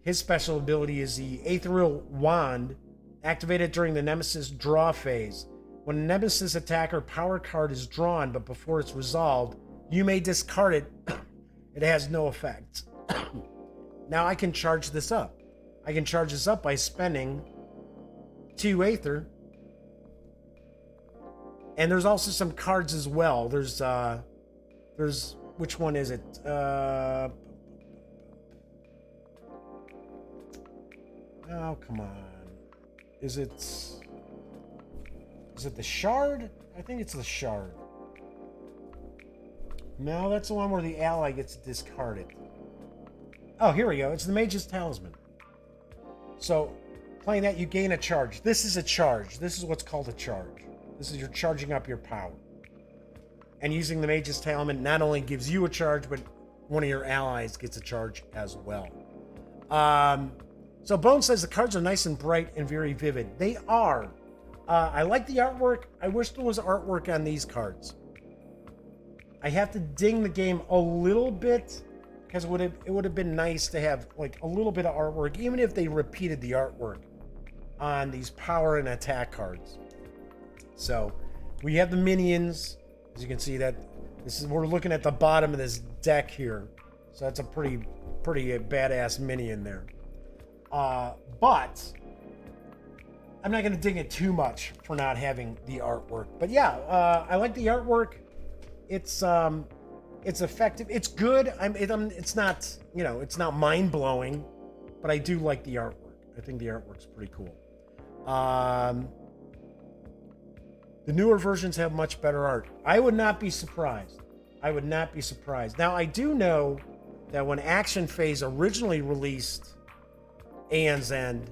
his special ability is the Ethereal Wand, activated during the Nemesis draw phase. When a Nemesis attacker power card is drawn, but before it's resolved, you may discard it. It has no effect. Now I can charge this up. I can charge this up by spending 2 Aether. And there's also some cards as well. There's which one is it? Oh, come on. Is it the Shard? I think it's the Shard. No, that's the one where the ally gets discarded. Oh, here we go. It's the Mage's Talisman. So, playing that, you gain a charge. This is a charge. This is what's called a charge. This is you're charging up your power. And using the Mage's Talisman not only gives you a charge, but one of your allies gets a charge as well. So Bone says the cards are nice and bright and very vivid. They are. I like the artwork. I wish there was artwork on these cards. I have to ding the game a little bit because it would have been nice to have like a little bit of artwork, even if they repeated the artwork on these power and attack cards. So we have the minions. As you can see, that we're looking at the bottom of this deck here. So that's a pretty badass minion there. But I'm not going to ding it too much for not having the artwork. But yeah, I like the artwork. It's effective. It's good. It's not, it's not mind blowing, but I do like the artwork. I think the artwork's pretty cool. The newer versions have much better art. I would not be surprised. Now, I do know that when Action Phase originally released Aeon's End,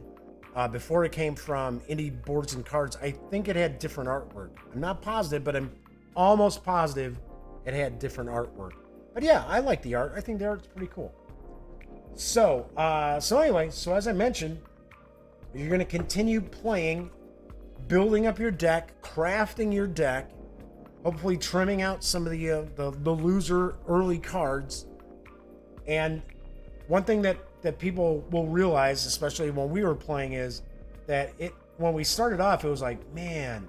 before it came from Indie Boards and Cards, I think it had different artwork. I'm not positive, but I'm almost positive it had different artwork. But yeah, I like the art. I think the art's pretty cool. So anyway, as I mentioned, you're going to continue playing, building up your deck, crafting your deck, hopefully trimming out some of the loser early cards. And one thing that people will realize, especially when we were playing, is that when we started off, it was like, man,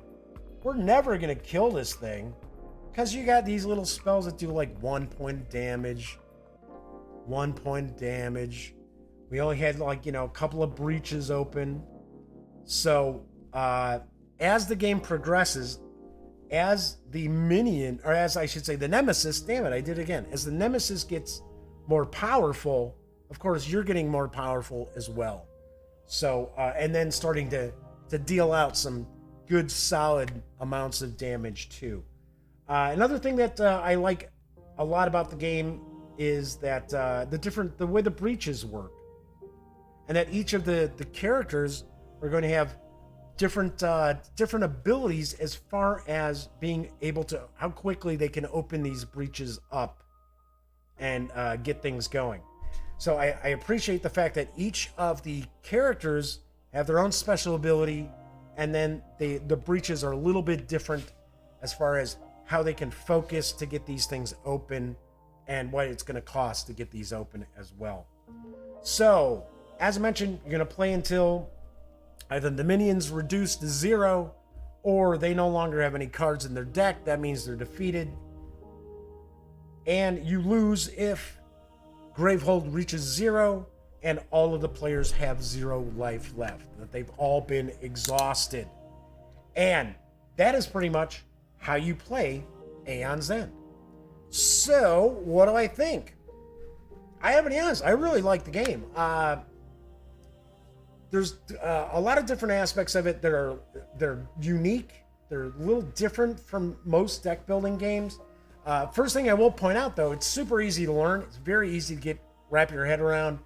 we're never going to kill this thing because you got these little spells that do like 1 point of damage. 1 point of damage. We only had like, a couple of breaches open. So, as the game progresses, as the minion, or as I should say, the Nemesis, damn it, I did it again. As the Nemesis gets more powerful, of course, you're getting more powerful as well. So, and then starting to deal out some good, solid amounts of damage too. Another thing that I like a lot about the game is that the way the breaches work, and that each of the characters are going to have different abilities as far as being able to how quickly they can open these breaches up and get things going. So I appreciate the fact that each of the characters have their own special ability, and then the breaches are a little bit different as far as how they can focus to get these things open and what it's going to cost to get these open as well. So, as I mentioned, you're going to play until either the minions reduce to 0 or they no longer have any cards in their deck. That means they're defeated. And you lose if Gravehold reaches 0 and all of the players have 0 life left, that they've all been exhausted. And that is pretty much how you play Aeon's End. So, what do I think? I have to be honest, I really like the game. There's a lot of different aspects of it that they're unique. They're a little different from most deck building games. First thing I will point out, though, it's super easy to learn. It's very easy to wrap your head around.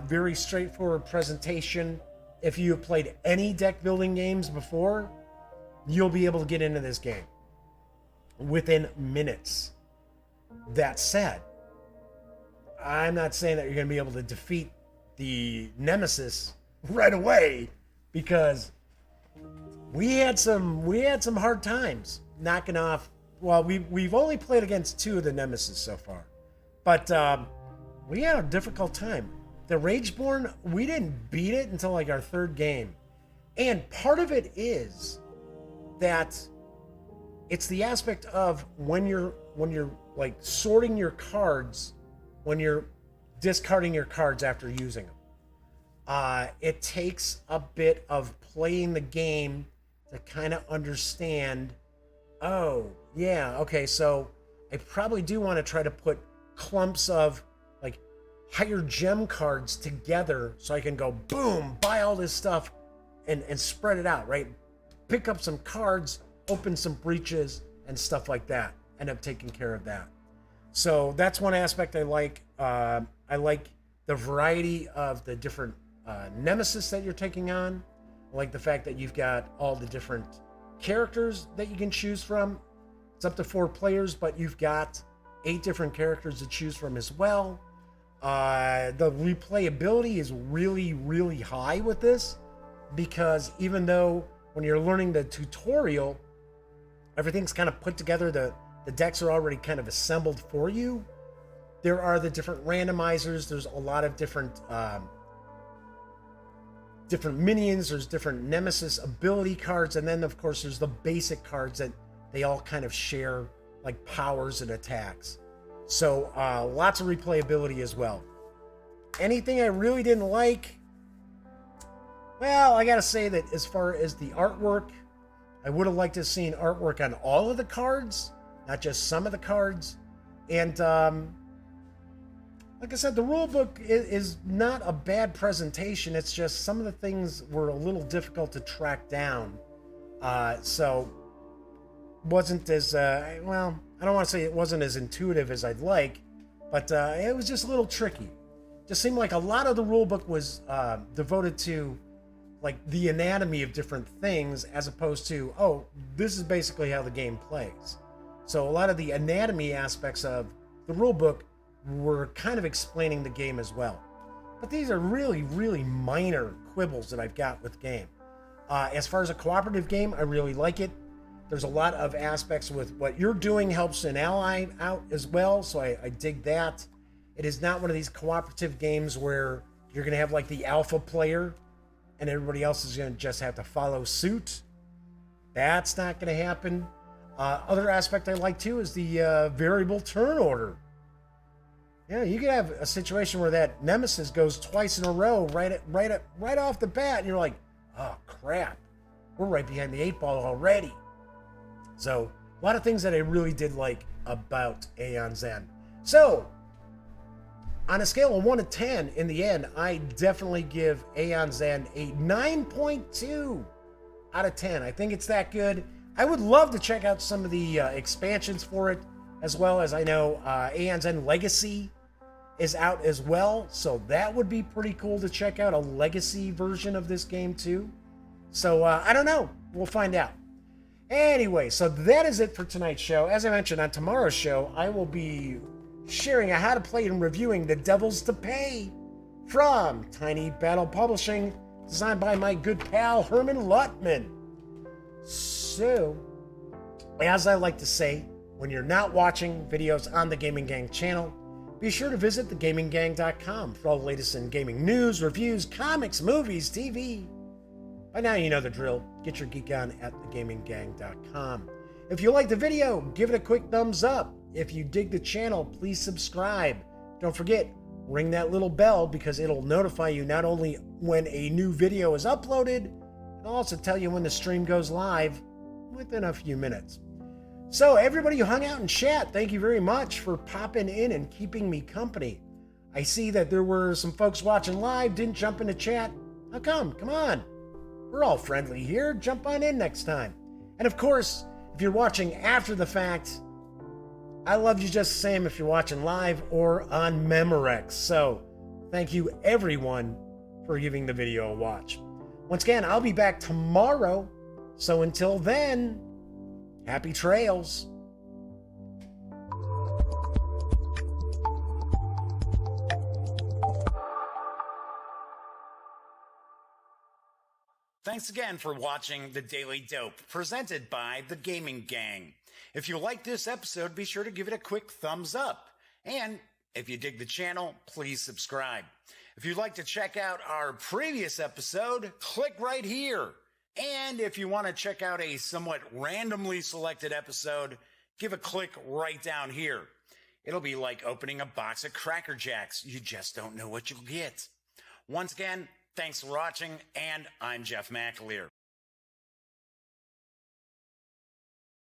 Very straightforward presentation. If you have played any deck building games before, you'll be able to get into this game within minutes. That said, I'm not saying that you're going to be able to defeat the nemesis right away, because we had some hard times knocking off. Well, we've only played against 2 of the nemesis so far, but we had a difficult time. The Rageborn, we didn't beat it until like our 3rd game, and part of it is that it's the aspect of when you're like sorting your cards, when you're discarding your cards after using them. It takes a bit of playing the game to kind of understand, oh, yeah, okay, so I probably do want to try to put clumps of like higher gem cards together so I can go, boom, buy all this stuff and spread it out, right? Pick up some cards, open some breaches, and stuff like that. End up taking care of that. So that's one aspect I like. I like the variety of the different nemesis that you're taking on. I like the fact that you've got all the different characters that you can choose from. It's up to 4 players, but you've got 8 different characters to choose from as well. The replayability is really, really high with this, because even though when you're learning the tutorial, everything's kind of put together, the decks are already kind of assembled for you. There are the different randomizers. There's a lot of different minions. There's different nemesis ability cards. And then, of course, there's the basic cards that they all kind of share, like powers and attacks. So lots of replayability as well. Anything I really didn't like? Well, I got to say that as far as the artwork, I would have liked to have seen artwork on all of the cards, not just some of the cards. And like I said, the rule book is not a bad presentation. It's just some of the things were a little difficult to track down. So wasn't as, well, I don't want to say it wasn't as intuitive as I'd like, but it was just a little tricky. Just seemed like a lot of the rule book was devoted to like the anatomy of different things, as opposed to, oh, this is basically how the game plays. So a lot of the anatomy aspects of the rule book were kind of explaining the game as well. But these are really, really minor quibbles that I've got with the game. As far as a cooperative game, I really like it. There's a lot of aspects with what you're doing helps an ally out as well, so I dig that. It is not one of these cooperative games where you're going to have like the alpha player and everybody else is going to just have to follow suit. That's not going to happen. Other aspect I like too is the variable turn order. Yeah, you could have a situation where that nemesis goes twice in a row right off the bat, and you're like, oh crap, we're right behind the 8 ball already. So a lot of things that I really did like about Aeon's End. So on a scale of 1 to 10, in the end, I definitely give Aeon's End a 9.2 out of 10. I think it's that good. I would love to check out some of the expansions for it, as well as I know Aeon's End Legacy is out as well. So that would be pretty cool to check out a legacy version of this game too. So I don't know. We'll find out. Anyway, so that is it for tonight's show. As I mentioned, on tomorrow's show, I will be sharing how to play and reviewing The Devils to Pay from Tiny Battle Publishing, designed by my good pal Herman Luttman. So, as I like to say, when you're not watching videos on the Gaming Gang channel, be sure to visit thegaminggang.com for all the latest in gaming news, reviews, comics, movies, TV. By now you know the drill. Get your geek on at thegaminggang.com. If you like the video, give it a quick thumbs up. If you dig the channel, please subscribe. Don't forget, ring that little bell because it'll notify you not only when a new video is uploaded, it'll also tell you when the stream goes live within a few minutes. So everybody who hung out and chat, thank you very much for popping in and keeping me company. I see that there were some folks watching live, didn't jump into chat. How come? Come on. We're all friendly here. Jump on in next time. And of course, if you're watching after the fact, I love you just the same if you're watching live or on Memorex. So thank you everyone for giving the video a watch. Once again, I'll be back tomorrow. So until then, happy trails. Thanks again for watching The Daily Dope, presented by The Gaming Gang. If you like this episode, be sure to give it a quick thumbs up. And if you dig the channel, please subscribe. If you'd like to check out our previous episode, click right here. And if you want to check out a somewhat randomly selected episode, give a click right down here. It'll be like opening a box of Cracker Jacks. You just don't know what you'll get. Once again, thanks for watching, and I'm Jeff McAleer.